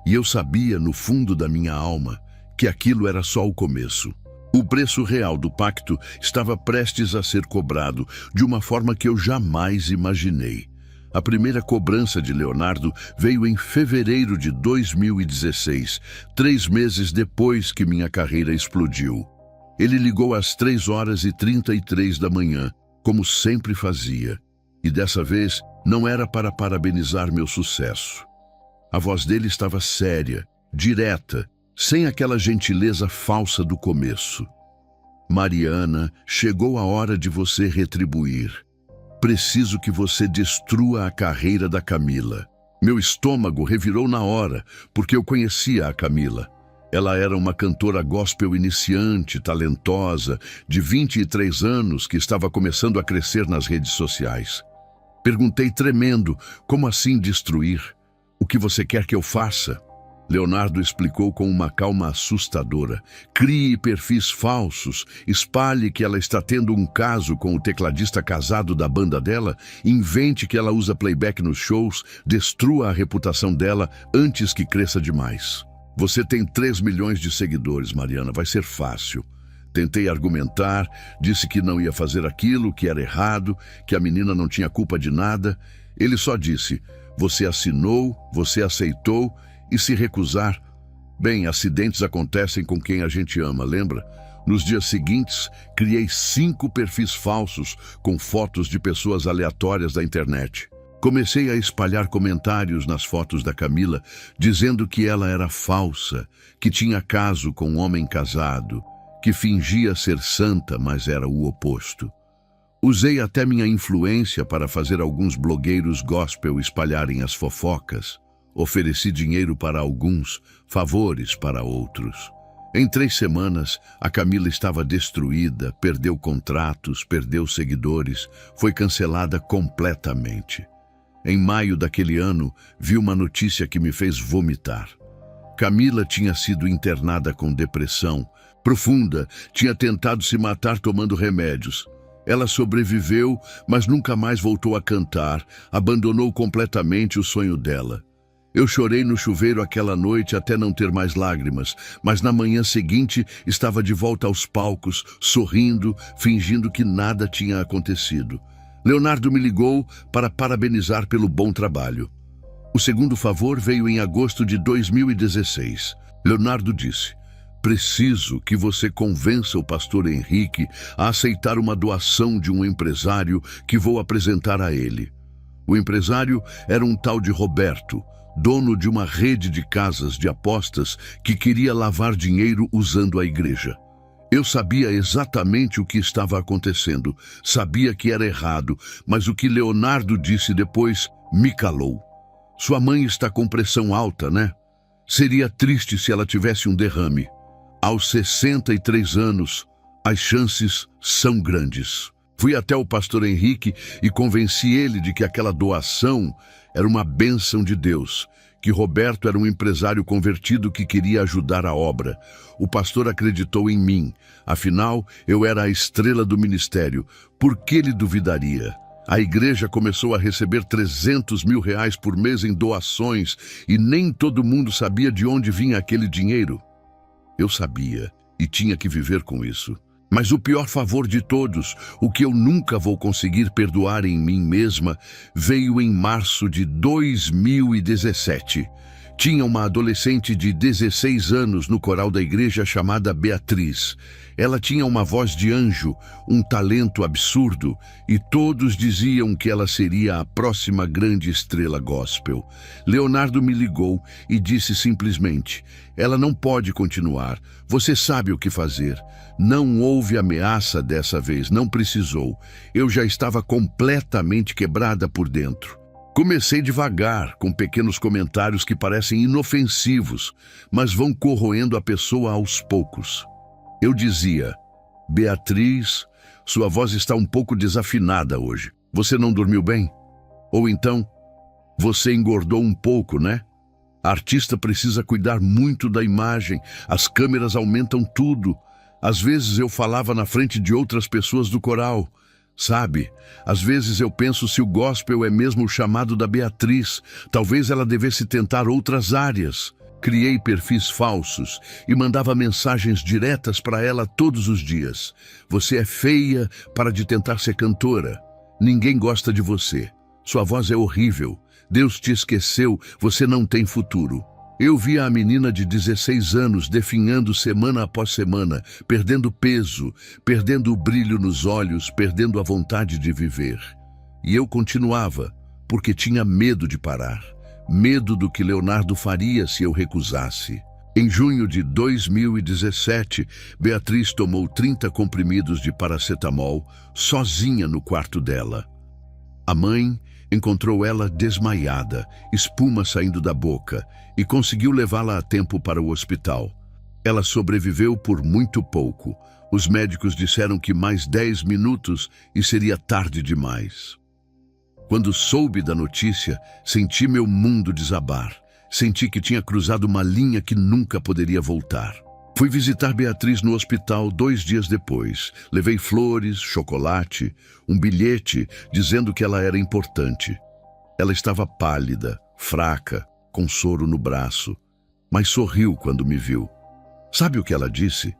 E eu sabia, no fundo da minha alma, que aquilo era só o começo. O preço real do pacto estava prestes a ser cobrado de uma forma que eu jamais imaginei. A primeira cobrança de Leonardo veio em fevereiro de 2016, 3 meses depois que minha carreira explodiu. Ele ligou às 3h33 da manhã, como sempre fazia. E dessa vez não era para parabenizar meu sucesso. A voz dele estava séria, direta, sem aquela gentileza falsa do começo. Mariana, chegou a hora de você retribuir. Preciso que você destrua a carreira da Camila. Meu estômago revirou na hora, porque eu conhecia a Camila. Ela era uma cantora gospel iniciante, talentosa, de 23 anos, que estava começando a crescer nas redes sociais. Perguntei tremendo: como assim destruir? O que você quer que eu faça? Leonardo explicou com uma calma assustadora. Crie perfis falsos, espalhe que ela está tendo um caso com o tecladista casado da banda dela, invente que ela usa playback nos shows, destrua a reputação dela antes que cresça demais. Você tem 3 milhões de seguidores, Mariana, vai ser fácil. Tentei argumentar, disse que não ia fazer aquilo, que era errado, que a menina não tinha culpa de nada. Ele só disse: você assinou, você aceitou, e se recusar... Bem, acidentes acontecem com quem a gente ama, lembra? Nos dias seguintes, criei 5 perfis falsos com fotos de pessoas aleatórias da internet. Comecei a espalhar comentários nas fotos da Camila, dizendo que ela era falsa, que tinha caso com um homem casado, que fingia ser santa, mas era o oposto. Usei até minha influência para fazer alguns blogueiros gospel espalharem as fofocas. Ofereci dinheiro para alguns, favores para outros. Em 3 semanas, a Camila estava destruída, perdeu contratos, perdeu seguidores, foi cancelada completamente. Em maio daquele ano, vi uma notícia que me fez vomitar. Camila tinha sido internada com depressão profunda, tinha tentado se matar tomando remédios. Ela sobreviveu, mas nunca mais voltou a cantar, abandonou completamente o sonho dela. Eu chorei no chuveiro aquela noite até não ter mais lágrimas, mas na manhã seguinte estava de volta aos palcos, sorrindo, fingindo que nada tinha acontecido. Leonardo me ligou para parabenizar pelo bom trabalho. O segundo favor veio em agosto de 2016. Leonardo disse: preciso que você convença o pastor Henrique a aceitar uma doação de um empresário que vou apresentar a ele. O empresário era um tal de Roberto, dono de uma rede de casas de apostas que queria lavar dinheiro usando a igreja. Eu sabia exatamente o que estava acontecendo, sabia que era errado, mas o que Leonardo disse depois me calou. Sua mãe está com pressão alta, né? Seria triste se ela tivesse um derrame. Aos 63 anos, as chances são grandes. Fui até o pastor Henrique e convenci ele de que aquela doação era uma bênção de Deus, que Roberto era um empresário convertido que queria ajudar a obra. O pastor acreditou em mim, afinal eu era a estrela do ministério. Por que ele duvidaria? A igreja começou a receber 300 mil reais por mês em doações e nem todo mundo sabia de onde vinha aquele dinheiro. Eu sabia e tinha que viver com isso. Mas o pior favor de todos, o que eu nunca vou conseguir perdoar em mim mesma, veio em março de 2017. Tinha uma adolescente de 16 anos no coral da igreja chamada Beatriz. Ela tinha uma voz de anjo, um talento absurdo, e todos diziam que ela seria a próxima grande estrela gospel. Leonardo me ligou e disse simplesmente: "Ela não pode continuar. Você sabe o que fazer." Não houve ameaça dessa vez, não precisou. Eu já estava completamente quebrada por dentro. Comecei devagar, com pequenos comentários que parecem inofensivos, mas vão corroendo a pessoa aos poucos. Eu dizia: "Beatriz, sua voz está um pouco desafinada hoje. Você não dormiu bem? Ou então, você engordou um pouco, né? A artista precisa cuidar muito da imagem, as câmeras aumentam tudo. Às vezes eu falava na frente de outras pessoas do coral. Sabe, às vezes eu penso se o gospel é mesmo o chamado da Beatriz. Talvez ela devesse tentar outras áreas." Criei perfis falsos e mandava mensagens diretas para ela todos os dias. "Você é feia, para de tentar ser cantora. Ninguém gosta de você. Sua voz é horrível. Deus te esqueceu, você não tem futuro." Eu via a menina de 16 anos definhando semana após semana, perdendo peso, perdendo o brilho nos olhos, perdendo a vontade de viver. E eu continuava, porque tinha medo de parar. Medo do que Leonardo faria se eu recusasse. Em junho de 2017, Beatriz tomou 30 comprimidos de paracetamol, sozinha no quarto dela. A mãe encontrou ela desmaiada, espuma saindo da boca, e conseguiu levá-la a tempo para o hospital. Ela sobreviveu por muito pouco. Os médicos disseram que mais 10 minutos e seria tarde demais. Quando soube da notícia, senti meu mundo desabar. Senti que tinha cruzado uma linha que nunca poderia voltar. Fui visitar Beatriz no hospital 2 dias depois. Levei flores, chocolate, um bilhete dizendo que ela era importante. Ela estava pálida, fraca, com soro no braço, mas sorriu quando me viu. Sabe o que ela disse?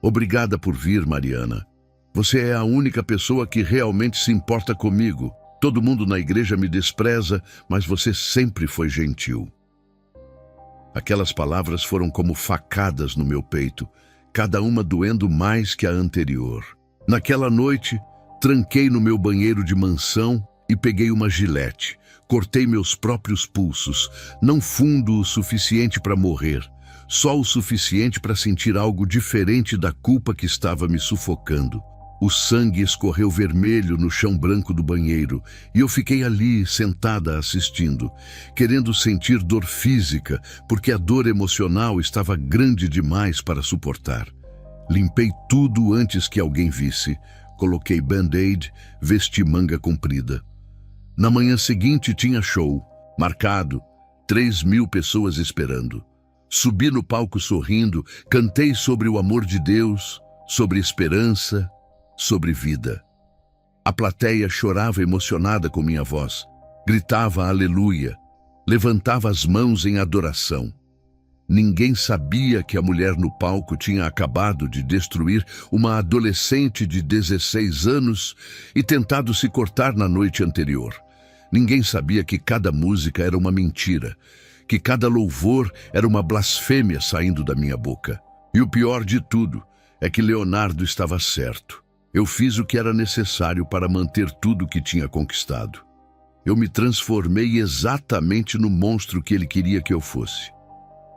"Obrigada por vir, Mariana. Você é a única pessoa que realmente se importa comigo. Todo mundo na igreja me despreza, mas você sempre foi gentil." Aquelas palavras foram como facadas no meu peito, cada uma doendo mais que a anterior. Naquela noite, tranquei no meu banheiro de mansão e peguei uma gilete. Cortei meus próprios pulsos, não fundo o suficiente para morrer, só o suficiente para sentir algo diferente da culpa que estava me sufocando. O sangue escorreu vermelho no chão branco do banheiro e eu fiquei ali, sentada, assistindo, querendo sentir dor física, porque a dor emocional estava grande demais para suportar. Limpei tudo antes que alguém visse. Coloquei band-aid, vesti manga comprida. Na manhã seguinte tinha show, marcado, 3.000 pessoas esperando. Subi no palco sorrindo, cantei sobre o amor de Deus, sobre esperança, sobre vida. A plateia chorava emocionada com minha voz, gritava aleluia, levantava as mãos em adoração. Ninguém sabia que a mulher no palco tinha acabado de destruir uma adolescente de 16 anos e tentado se cortar na noite anterior. Ninguém sabia que cada música era uma mentira, que cada louvor era uma blasfêmia saindo da minha boca. E o pior de tudo é que Leonardo estava certo. Eu fiz o que era necessário para manter tudo que tinha conquistado. Eu me transformei exatamente no monstro que ele queria que eu fosse.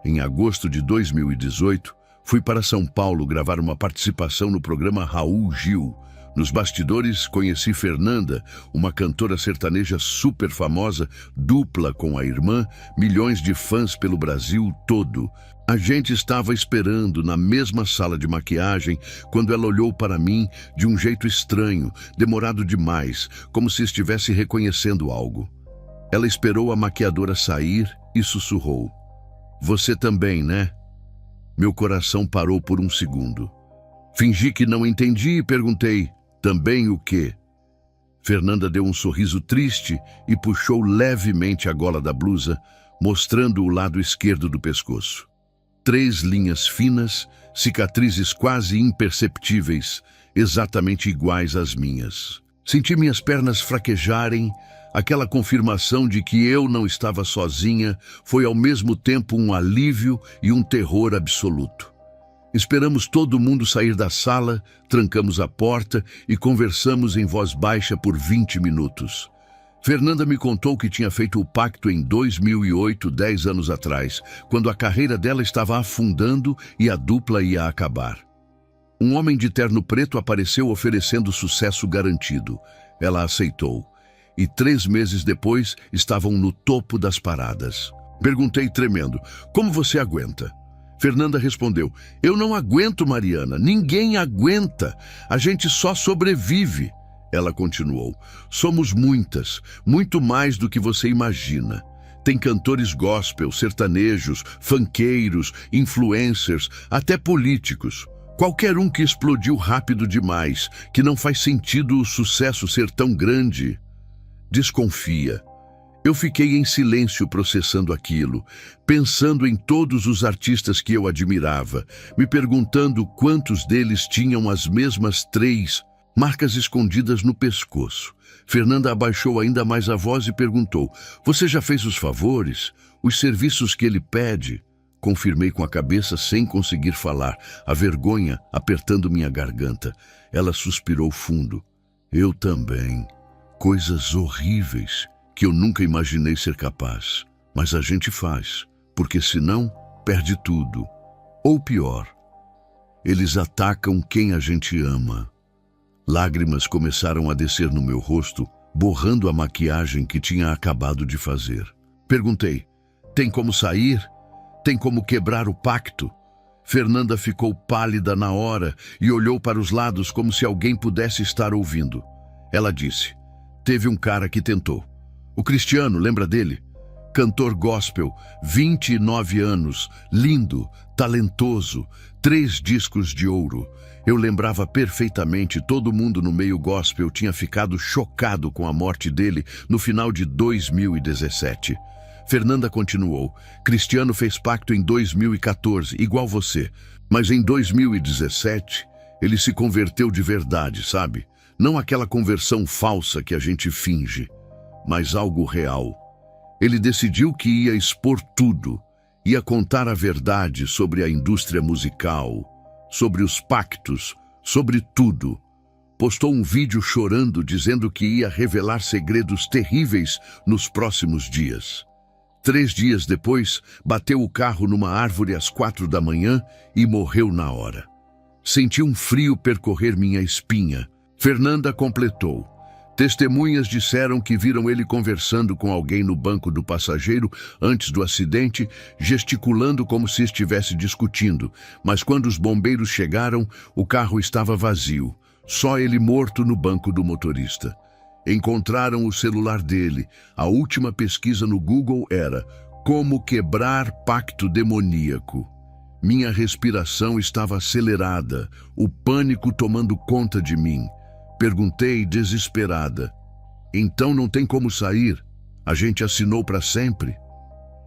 Em agosto de 2018, fui para São Paulo gravar uma participação no programa Raul Gil. Nos bastidores, conheci Fernanda, uma cantora sertaneja super famosa, dupla com a irmã, milhões de fãs pelo Brasil todo. A gente estava esperando na mesma sala de maquiagem quando ela olhou para mim de um jeito estranho, demorado demais, como se estivesse reconhecendo algo. Ela esperou a maquiadora sair e sussurrou: "Você também, né?" Meu coração parou por um segundo. Fingi que não entendi e perguntei: "Também o quê?" Fernanda deu um sorriso triste e puxou levemente a gola da blusa, mostrando o lado esquerdo do pescoço. 3 linhas finas, cicatrizes quase imperceptíveis, exatamente iguais às minhas. Senti minhas pernas fraquejarem. Aquela confirmação de que eu não estava sozinha foi ao mesmo tempo um alívio e um terror absoluto. Esperamos todo mundo sair da sala, trancamos a porta e conversamos em voz baixa por 20 minutos. Fernanda me contou que tinha feito o pacto em 2008, 10 anos atrás, quando a carreira dela estava afundando e a dupla ia acabar. Um homem de terno preto apareceu oferecendo sucesso garantido. Ela aceitou. E 3 meses depois estavam no topo das paradas. Perguntei tremendo, como você aguenta? Fernanda respondeu, eu não aguento, Mariana, ninguém aguenta, a gente só sobrevive. Ela continuou, somos muitas, muito mais do que você imagina. Tem cantores gospel, sertanejos, funkeiros, influencers, até políticos. Qualquer um que explodiu rápido demais, que não faz sentido o sucesso ser tão grande. Desconfia. Eu fiquei em silêncio processando aquilo, pensando em todos os artistas que eu admirava, me perguntando quantos deles tinham as mesmas 3 marcas escondidas no pescoço. Fernanda abaixou ainda mais a voz e perguntou, você já fez os favores? Os serviços que ele pede? Confirmei com a cabeça sem conseguir falar, a vergonha apertando minha garganta. Ela suspirou fundo. Eu também. Coisas horríveis que eu nunca imaginei ser capaz. Mas a gente faz, porque senão perde tudo. Ou pior, eles atacam quem a gente ama. Lágrimas começaram a descer no meu rosto, borrando a maquiagem que tinha acabado de fazer. Perguntei, tem como sair? Tem como quebrar o pacto? Fernanda ficou pálida na hora e olhou para os lados como se alguém pudesse estar ouvindo. Ela disse, teve um cara que tentou. O Cristiano, lembra dele? Cantor gospel, 29 anos, lindo, talentoso, 3 discos de ouro. Eu lembrava perfeitamente, todo mundo no meio gospel tinha ficado chocado com a morte dele no final de 2017. Fernanda continuou, Cristiano fez pacto em 2014, igual você, mas em 2017 ele se converteu de verdade, sabe? Não aquela conversão falsa que a gente finge, mas algo real. Ele decidiu que ia expor tudo, ia contar a verdade sobre a indústria musical, sobre os pactos, sobre tudo. Postou um vídeo chorando, dizendo que ia revelar segredos terríveis nos próximos dias. 3 dias depois, bateu o carro numa árvore às 4 da manhã e morreu na hora. Senti um frio percorrer minha espinha. Fernanda completou. Testemunhas disseram que viram ele conversando com alguém no banco do passageiro antes do acidente, gesticulando como se estivesse discutindo, mas quando os bombeiros chegaram, o carro estava vazio, só ele morto no banco do motorista. Encontraram o celular dele. A última pesquisa no Google era como quebrar pacto demoníaco. Minha respiração estava acelerada, o pânico tomando conta de mim. Perguntei desesperada. Então não tem como sair? A gente assinou para sempre?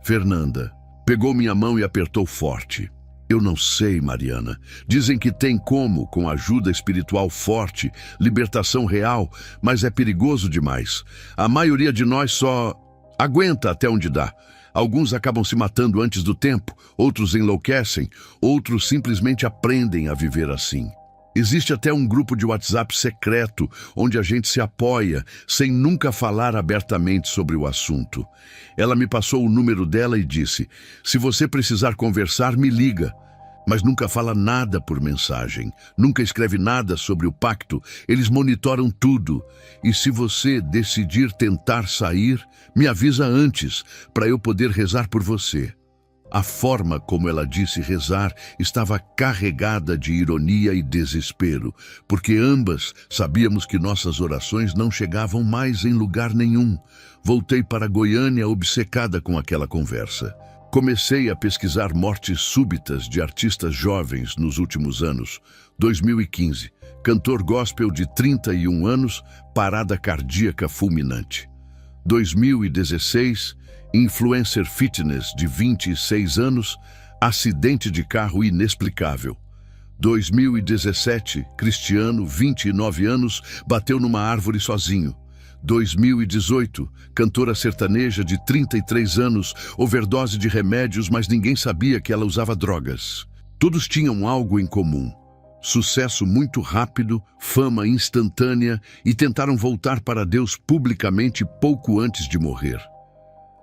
Fernanda pegou minha mão e apertou forte. Eu não sei, Mariana. Dizem que tem como, com ajuda espiritual forte, libertação real, mas é perigoso demais. A maioria de nós só aguenta até onde dá. Alguns acabam se matando antes do tempo, outros enlouquecem, outros simplesmente aprendem a viver assim. Existe até um grupo de WhatsApp secreto onde a gente se apoia sem nunca falar abertamente sobre o assunto. Ela me passou o número dela e disse, se você precisar conversar, me liga. Mas nunca fala nada por mensagem, nunca escreve nada sobre o pacto, eles monitoram tudo. E se você decidir tentar sair, me avisa antes, para eu poder rezar por você. A forma como ela disse rezar estava carregada de ironia e desespero, porque ambas sabíamos que nossas orações não chegavam mais em lugar nenhum. Voltei para Goiânia obcecada com aquela conversa. Comecei a pesquisar mortes súbitas de artistas jovens nos últimos anos. 2015, cantor gospel de 31 anos, parada cardíaca fulminante. 2016, influencer fitness de 26 anos, Acidente de carro inexplicável. 2017, Cristiano, 29 anos, bateu numa árvore sozinho. 2018, cantora sertaneja de 33 anos, overdose de remédios, mas ninguém sabia que ela usava drogas. Todos tinham algo em comum: sucesso muito rápido, fama instantânea, e tentaram voltar para Deus publicamente pouco antes de morrer.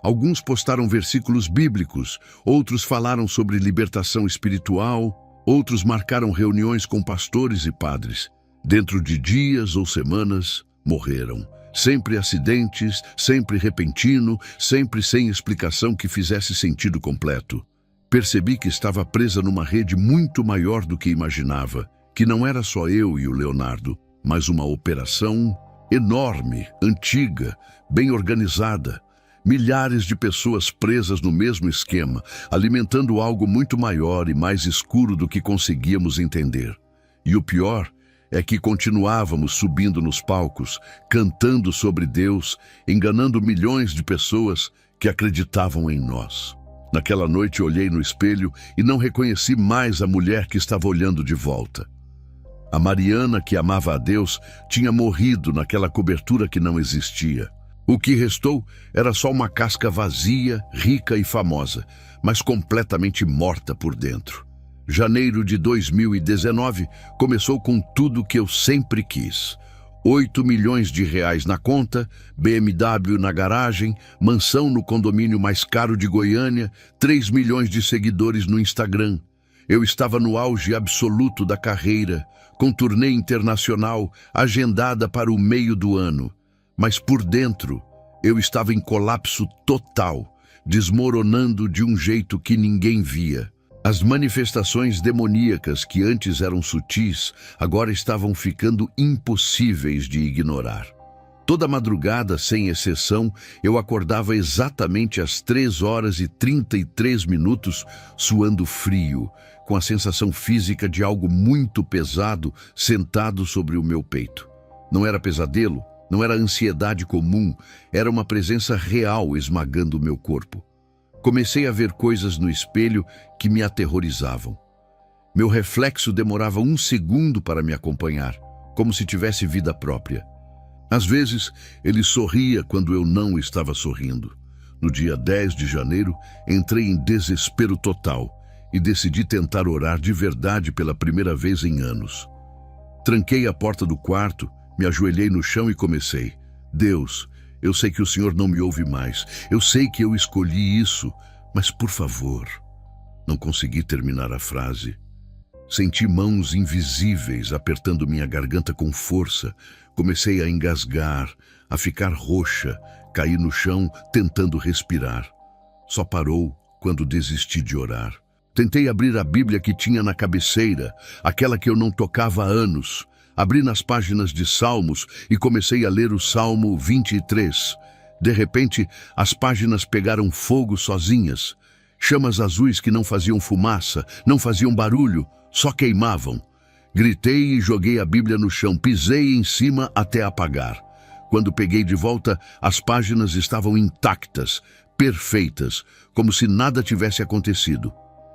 Alguns postaram versículos bíblicos, outros falaram sobre libertação espiritual, outros marcaram reuniões com pastores e padres. Dentro de dias ou semanas, morreram. Sempre acidentes, sempre repentino, sempre sem explicação que fizesse sentido completo. Percebi que estava presa numa rede muito maior do que imaginava, que não era só eu e o Leonardo, mas uma operação enorme, antiga, bem organizada. Milhares de pessoas presas no mesmo esquema, alimentando algo muito maior e mais escuro do que conseguíamos entender. E o pior é que continuávamos subindo nos palcos, cantando sobre Deus, enganando milhões de pessoas que acreditavam em nós. Naquela noite olhei no espelho e não reconheci mais a mulher que estava olhando de volta. A Mariana, que amava a Deus, tinha morrido naquela cobertura que não existia. O que restou era só uma casca vazia, rica e famosa, mas completamente morta por dentro. Janeiro de 2019 começou com tudo que eu sempre quis. 8 milhões de reais na conta, BMW na garagem, mansão no condomínio mais caro de Goiânia, 3 milhões de seguidores no Instagram. Eu estava no auge absoluto da carreira, com turnê internacional agendada para o meio do ano. Mas por dentro, eu estava em colapso total, desmoronando de um jeito que ninguém via. As manifestações demoníacas que antes eram sutis, agora estavam ficando impossíveis de ignorar. Toda madrugada, sem exceção, eu acordava exatamente às 3h33, suando frio, com a sensação física de algo muito pesado sentado sobre o meu peito. Não era pesadelo, não era ansiedade comum, era uma presença real esmagando o meu corpo. Comecei a ver coisas no espelho que me aterrorizavam. Meu reflexo demorava 1 segundo para me acompanhar, como se tivesse vida própria. Às vezes, ele sorria quando eu não estava sorrindo. No dia 10 de janeiro, entrei em desespero total e decidi tentar orar de verdade pela primeira vez em anos. Tranquei a porta do quarto, me ajoelhei no chão e comecei: Deus, eu sei que o Senhor não me ouve mais. Eu sei que eu escolhi isso, mas por favor. Não consegui terminar a frase. Senti mãos invisíveis apertando minha garganta com força. Comecei a engasgar, a ficar roxa, caí no chão tentando respirar. Só parou quando desisti de orar. Tentei abrir a Bíblia que tinha na cabeceira, aquela que eu não tocava há anos. Abri nas páginas de Salmos e comecei a ler o Salmo 23. De repente, as páginas pegaram fogo sozinhas. Chamas azuis que não faziam fumaça, não faziam barulho, só queimavam. Gritei e joguei a Bíblia no chão, pisei em cima até apagar. Quando peguei de volta, as páginas estavam intactas, perfeitas, como se nada tivesse acontecido.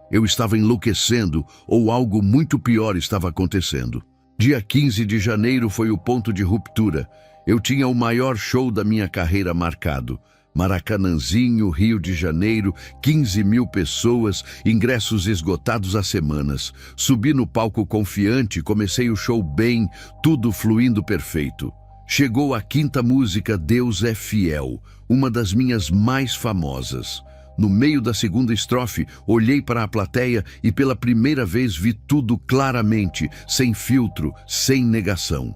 Eu estava enlouquecendo ou algo muito pior estava acontecendo. Dia 15 de janeiro foi o ponto de ruptura. Eu tinha o maior show da minha carreira marcado. Maracanãzinho, Rio de Janeiro, 15 mil pessoas, ingressos esgotados há semanas. Subi no palco confiante, comecei o show bem, tudo fluindo perfeito. Chegou a 5ª música, Deus é Fiel, uma das minhas mais famosas. No meio da 2ª estrofe, olhei para a plateia e pela primeira vez vi tudo claramente, sem filtro, sem negação.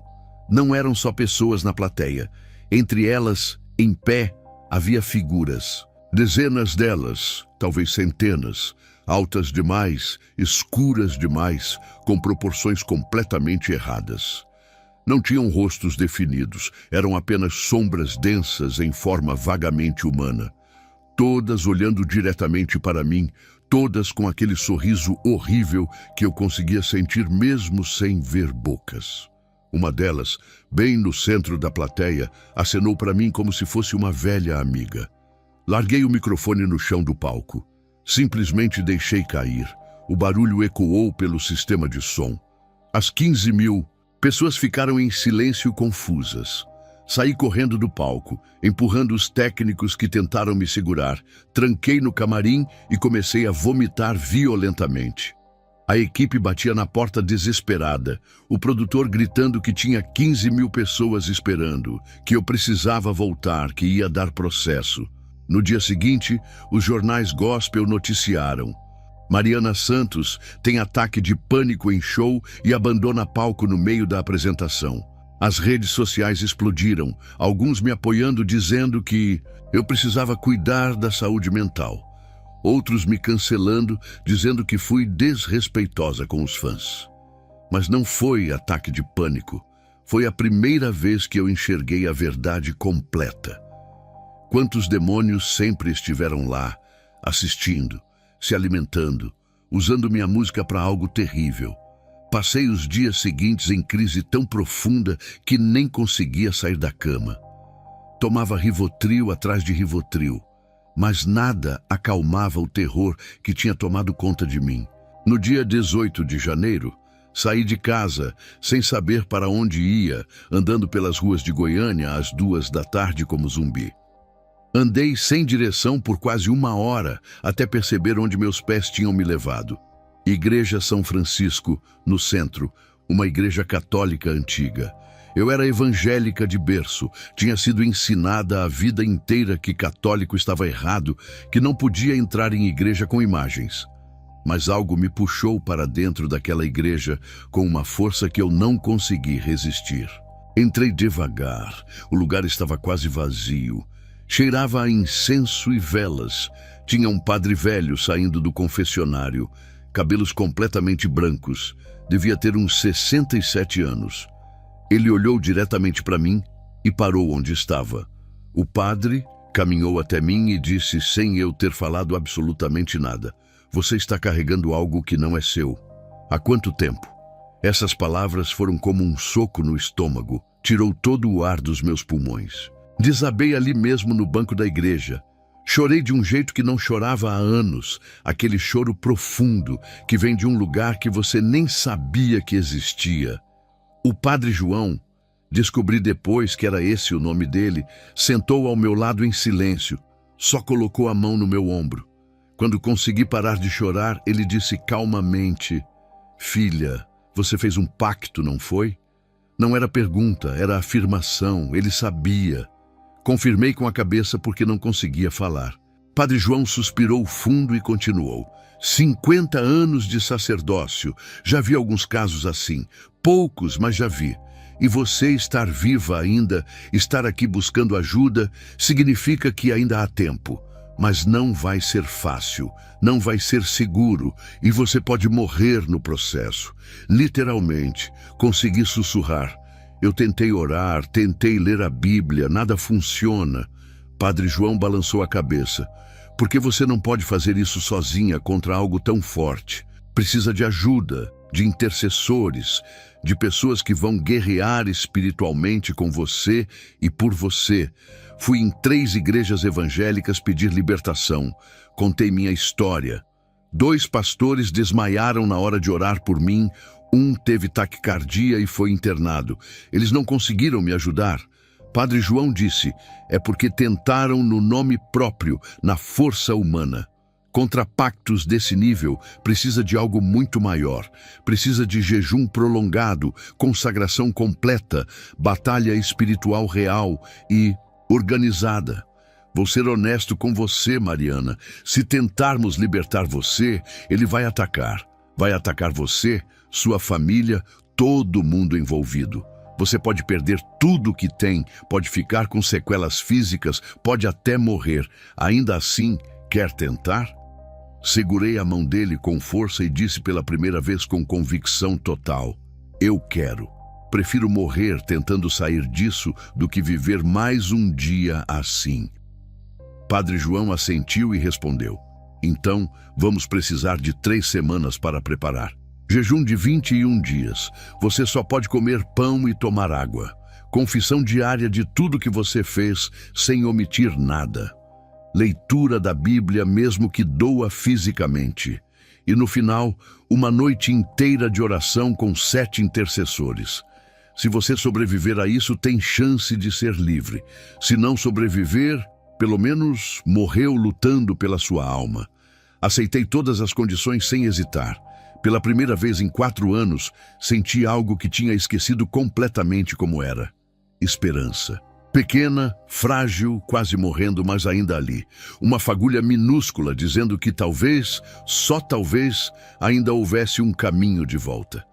Não eram só pessoas na plateia. Entre elas, em pé, havia figuras. Dezenas delas, talvez centenas, altas demais, escuras demais, com proporções completamente erradas. Não tinham rostos definidos, eram apenas sombras densas em forma vagamente humana. Todas olhando diretamente para mim, todas com aquele sorriso horrível que eu conseguia sentir mesmo sem ver bocas. Uma delas, bem no centro da plateia, acenou para mim como se fosse uma velha amiga. Larguei o microfone no chão do palco. Simplesmente deixei cair. O barulho ecoou pelo sistema de som. As 15.000 pessoas ficaram em silêncio confusas. Saí correndo do palco, empurrando os técnicos que tentaram me segurar. Tranquei no camarim e comecei a vomitar violentamente. A equipe batia na porta desesperada, o produtor gritando que tinha 15.000 pessoas esperando, que eu precisava voltar, que ia dar processo. No dia seguinte, os jornais gospel noticiaram: Mariana Santos tem ataque de pânico em show e abandona palco no meio da apresentação. As redes sociais explodiram, alguns me apoiando dizendo que eu precisava cuidar da saúde mental. Outros me cancelando, dizendo que fui desrespeitosa com os fãs. Mas não foi ataque de pânico. Foi a primeira vez que eu enxerguei a verdade completa. Quantos demônios sempre estiveram lá, assistindo, se alimentando, usando minha música para algo terrível. Passei os dias seguintes em crise tão profunda que nem conseguia sair da cama. Tomava Rivotril atrás de Rivotril, mas nada acalmava o terror que tinha tomado conta de mim. No dia 18 de janeiro, saí de casa sem saber para onde ia, andando pelas ruas de Goiânia às 2 da tarde como zumbi. Andei sem direção por quase 1 hora até perceber onde meus pés tinham me levado. Igreja São Francisco, no centro, uma igreja católica antiga. Eu era evangélica de berço, tinha sido ensinada a vida inteira que católico estava errado, que não podia entrar em igreja com imagens. Mas algo me puxou para dentro daquela igreja com uma força que eu não consegui resistir. Entrei devagar, o lugar estava quase vazio. Cheirava a incenso e velas. Tinha um padre velho saindo do confessionário, cabelos completamente brancos. Devia ter uns 67 anos. Ele olhou diretamente para mim e parou onde estava. O padre caminhou até mim e disse, sem eu ter falado absolutamente nada: "Você está carregando algo que não é seu. Há quanto tempo?" Essas palavras foram como um soco no estômago. Tirou todo o ar dos meus pulmões. Desabei ali mesmo no banco da igreja. Chorei de um jeito que não chorava há anos, aquele choro profundo que vem de um lugar que você nem sabia que existia. O Padre João, descobri depois que era esse o nome dele, sentou ao meu lado em silêncio, só colocou a mão no meu ombro. Quando consegui parar de chorar, ele disse calmamente: "Filha, você fez um pacto, não foi?" Não era pergunta, era afirmação, ele sabia. Confirmei com a cabeça porque não conseguia falar. Padre João suspirou fundo e continuou: 50 anos de sacerdócio. Já vi alguns casos assim. Poucos, mas já vi. E você estar viva ainda, estar aqui buscando ajuda, significa que ainda há tempo. Mas não vai ser fácil, não vai ser seguro, e você pode morrer no processo. Literalmente, consegui sussurrar. Eu tentei orar, tentei ler a Bíblia, nada funciona. Padre João balançou a cabeça. Porque você não pode fazer isso sozinha contra algo tão forte. Precisa de ajuda, de intercessores, de pessoas que vão guerrear espiritualmente com você e por você. Fui em 3 igrejas evangélicas pedir libertação. Contei minha história. 2 pastores desmaiaram na hora de orar por mim. Um teve taquicardia e foi internado. Eles não conseguiram me ajudar. Padre João disse: é porque tentaram no nome próprio, na força humana. Contra pactos desse nível, precisa de algo muito maior. Precisa de jejum prolongado, consagração completa, batalha espiritual real e organizada. Vou ser honesto com você, Mariana. Se tentarmos libertar você, ele vai atacar. Vai atacar você, sua família, todo mundo envolvido. Você pode perder tudo o que tem, pode ficar com sequelas físicas, pode até morrer. Ainda assim, quer tentar? Segurei a mão dele com força e disse pela primeira vez com convicção total: eu quero. Prefiro morrer tentando sair disso do que viver mais um dia assim. Padre João assentiu e respondeu: então, vamos precisar de 3 semanas para preparar. Jejum de 21 dias. Você só pode comer pão e tomar água. Confissão diária de tudo que você fez, sem omitir nada. leitura da Bíblia mesmo que doa fisicamente. E no final, uma noite inteira de oração com 7 intercessores. Se você sobreviver a isso, tem chance de ser livre. Se não sobreviver, pelo menos morreu lutando pela sua alma. Aceitei todas as condições sem hesitar. Pela primeira vez em 4 anos, senti algo que tinha esquecido completamente como era. Esperança. Pequena, frágil, quase morrendo, mas ainda ali. Uma fagulha minúscula dizendo que talvez, só talvez, ainda houvesse um caminho de volta.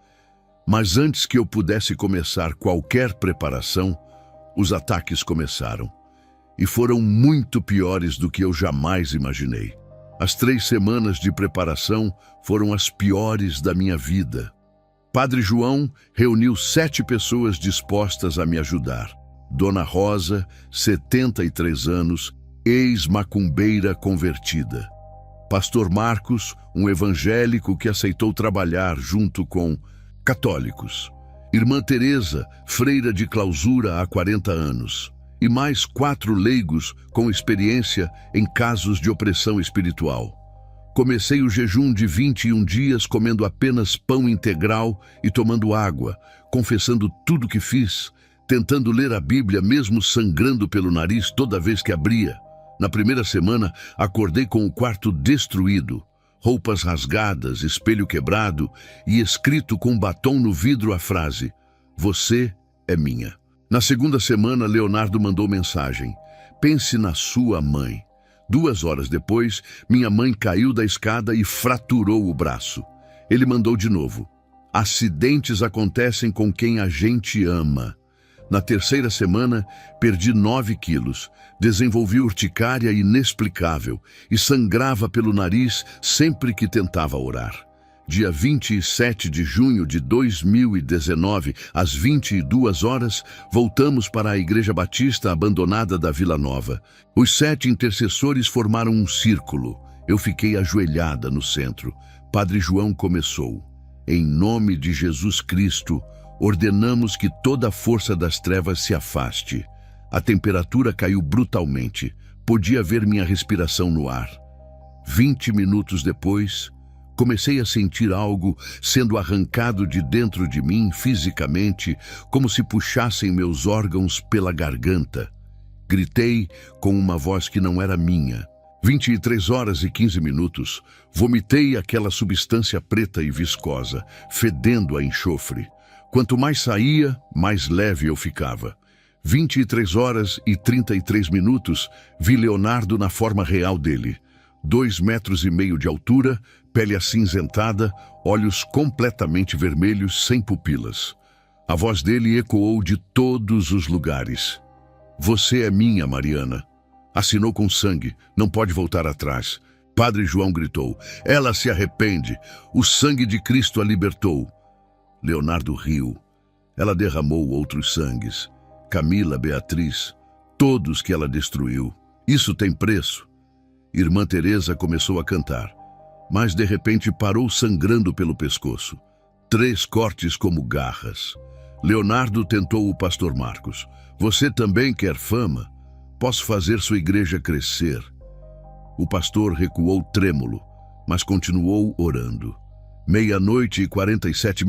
Mas antes que eu pudesse começar qualquer preparação, os ataques começaram. E foram muito piores do que eu jamais imaginei. As 3 semanas de preparação foram as piores da minha vida. Padre João reuniu 7 pessoas dispostas a me ajudar. Dona Rosa, 73 anos, ex-macumbeira convertida. Pastor Marcos, um evangélico que aceitou trabalhar junto com católicos. Irmã Teresa, freira de clausura há 40 anos. E mais 4 leigos com experiência em casos de opressão espiritual. Comecei o jejum de 21 dias comendo apenas pão integral e tomando água, confessando tudo que fiz, tentando ler a Bíblia mesmo sangrando pelo nariz toda vez que abria. Na primeira semana, acordei com o quarto destruído, roupas rasgadas, espelho quebrado e escrito com batom no vidro a frase: "Você é minha". Na segunda semana, Leonardo mandou mensagem: "Pense na sua mãe". 2 horas depois, minha mãe caiu da escada e fraturou o braço. Ele mandou de novo: "Acidentes acontecem com quem a gente ama". Na terceira semana, perdi 9 quilos, desenvolvi urticária inexplicável e sangrava pelo nariz sempre que tentava orar. Dia 27 de junho de 2019, às 22 horas, voltamos para a Igreja Batista abandonada da Vila Nova. Os 7 intercessores formaram um círculo. Eu fiquei ajoelhada no centro. Padre João começou: "Em nome de Jesus Cristo, ordenamos que toda a força das trevas se afaste". A temperatura caiu brutalmente. Podia ver minha respiração no ar. 20 minutos depois, comecei a sentir algo sendo arrancado de dentro de mim fisicamente, como se puxassem meus órgãos pela garganta. Gritei com uma voz que não era minha. 23 horas e 15 minutos, vomitei aquela substância preta e viscosa, fedendo a enxofre. Quanto mais saía, mais leve eu ficava. 23 horas e 33 minutos, vi Leonardo na forma real dele. 2,5 metros de altura, pele acinzentada, olhos completamente vermelhos, sem pupilas. A voz dele ecoou de todos os lugares: "Você é minha, Mariana". Assinou com sangue, não pode voltar atrás. Padre João gritou: "Ela se arrepende, o sangue de Cristo a libertou". Leonardo riu. Ela derramou outros sangues. Camila, Beatriz, todos que ela destruiu. Isso tem preço. Irmã Teresa começou a cantar, mas de repente parou sangrando pelo pescoço. 3 cortes como garras. Leonardo tentou o pastor Marcos: "Você também quer fama? Posso fazer sua igreja crescer". O pastor recuou trêmulo, mas continuou orando. 00:47,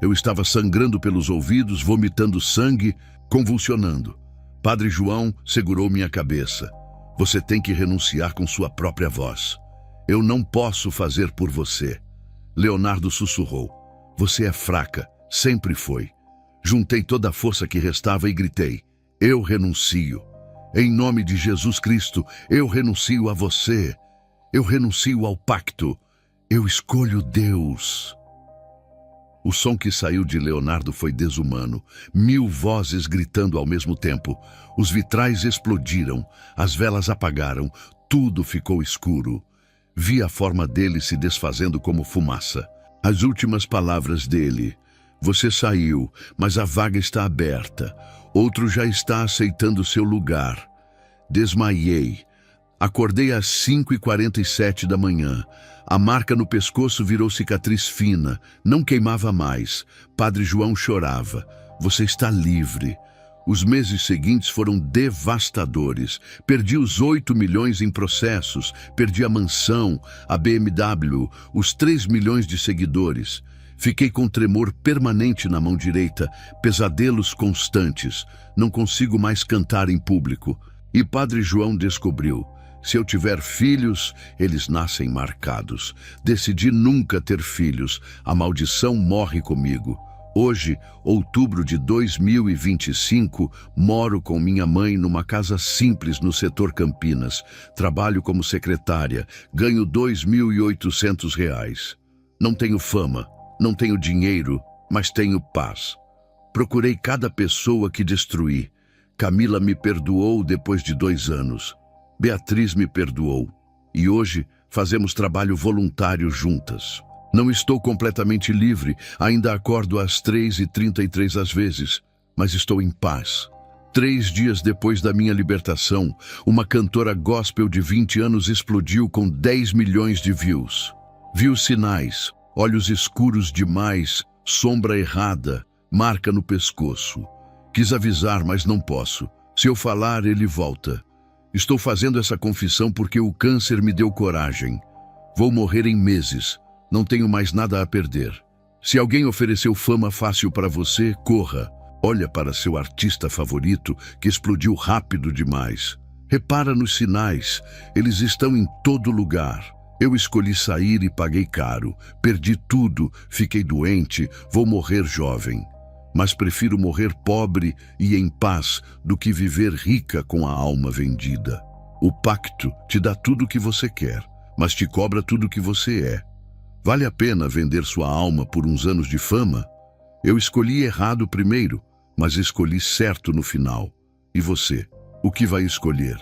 eu estava sangrando pelos ouvidos, vomitando sangue, convulsionando. Padre João segurou minha cabeça: "Você tem que renunciar com sua própria voz. Eu não posso fazer por você". Leonardo sussurrou: "Você é fraca, sempre foi". Juntei toda a força que restava e gritei: "Eu renuncio. Em nome de Jesus Cristo, eu renuncio a você. Eu renuncio ao pacto. Eu escolho Deus". O som que saiu de Leonardo foi desumano. 1000 vozes gritando ao mesmo tempo. Os vitrais explodiram, as velas apagaram, tudo ficou escuro. Vi a forma dele se desfazendo como fumaça. As últimas palavras dele: "Você saiu, mas a vaga está aberta. Outro já está aceitando seu lugar". Desmaiei. Acordei às 5:47 da manhã. A marca no pescoço virou cicatriz fina, não queimava mais. Padre João chorava: "Você está livre". Os meses seguintes foram devastadores. Perdi os 8 milhões em processos, perdi a mansão, a BMW, os 3 milhões de seguidores. Fiquei com tremor permanente na mão direita, pesadelos constantes. Não consigo mais cantar em público. E Padre João descobriu: se eu tiver filhos, eles nascem marcados. Decidi nunca ter filhos. A maldição morre comigo. Hoje, outubro de 2025, moro com minha mãe numa casa simples no setor Campinas. Trabalho como secretária, ganho R$ 2.800. Não tenho fama, não tenho dinheiro, mas tenho paz. Procurei cada pessoa que destruí. Camila me perdoou depois de 2 anos. Beatriz me perdoou. E hoje fazemos trabalho voluntário juntas. Não estou completamente livre, ainda acordo às 3h33 às vezes, mas estou em paz. 3 dias depois da minha libertação, uma cantora gospel de 20 anos explodiu com 10 milhões de views. Vi os sinais, olhos escuros demais, sombra errada, marca no pescoço. Quis avisar, mas não posso. Se eu falar, ele volta. Estou fazendo essa confissão porque o câncer me deu coragem. Vou morrer em meses. Não tenho mais nada a perder. Se alguém ofereceu fama fácil para você, corra. Olha para seu artista favorito que explodiu rápido demais. Repara nos sinais. Eles estão em todo lugar. Eu escolhi sair e paguei caro. Perdi tudo, fiquei doente, vou morrer jovem. Mas prefiro morrer pobre e em paz do que viver rica com a alma vendida. O pacto te dá tudo o que você quer, mas te cobra tudo o que você é. Vale a pena vender sua alma por uns anos de fama? Eu escolhi errado primeiro, mas escolhi certo no final. E você, o que vai escolher?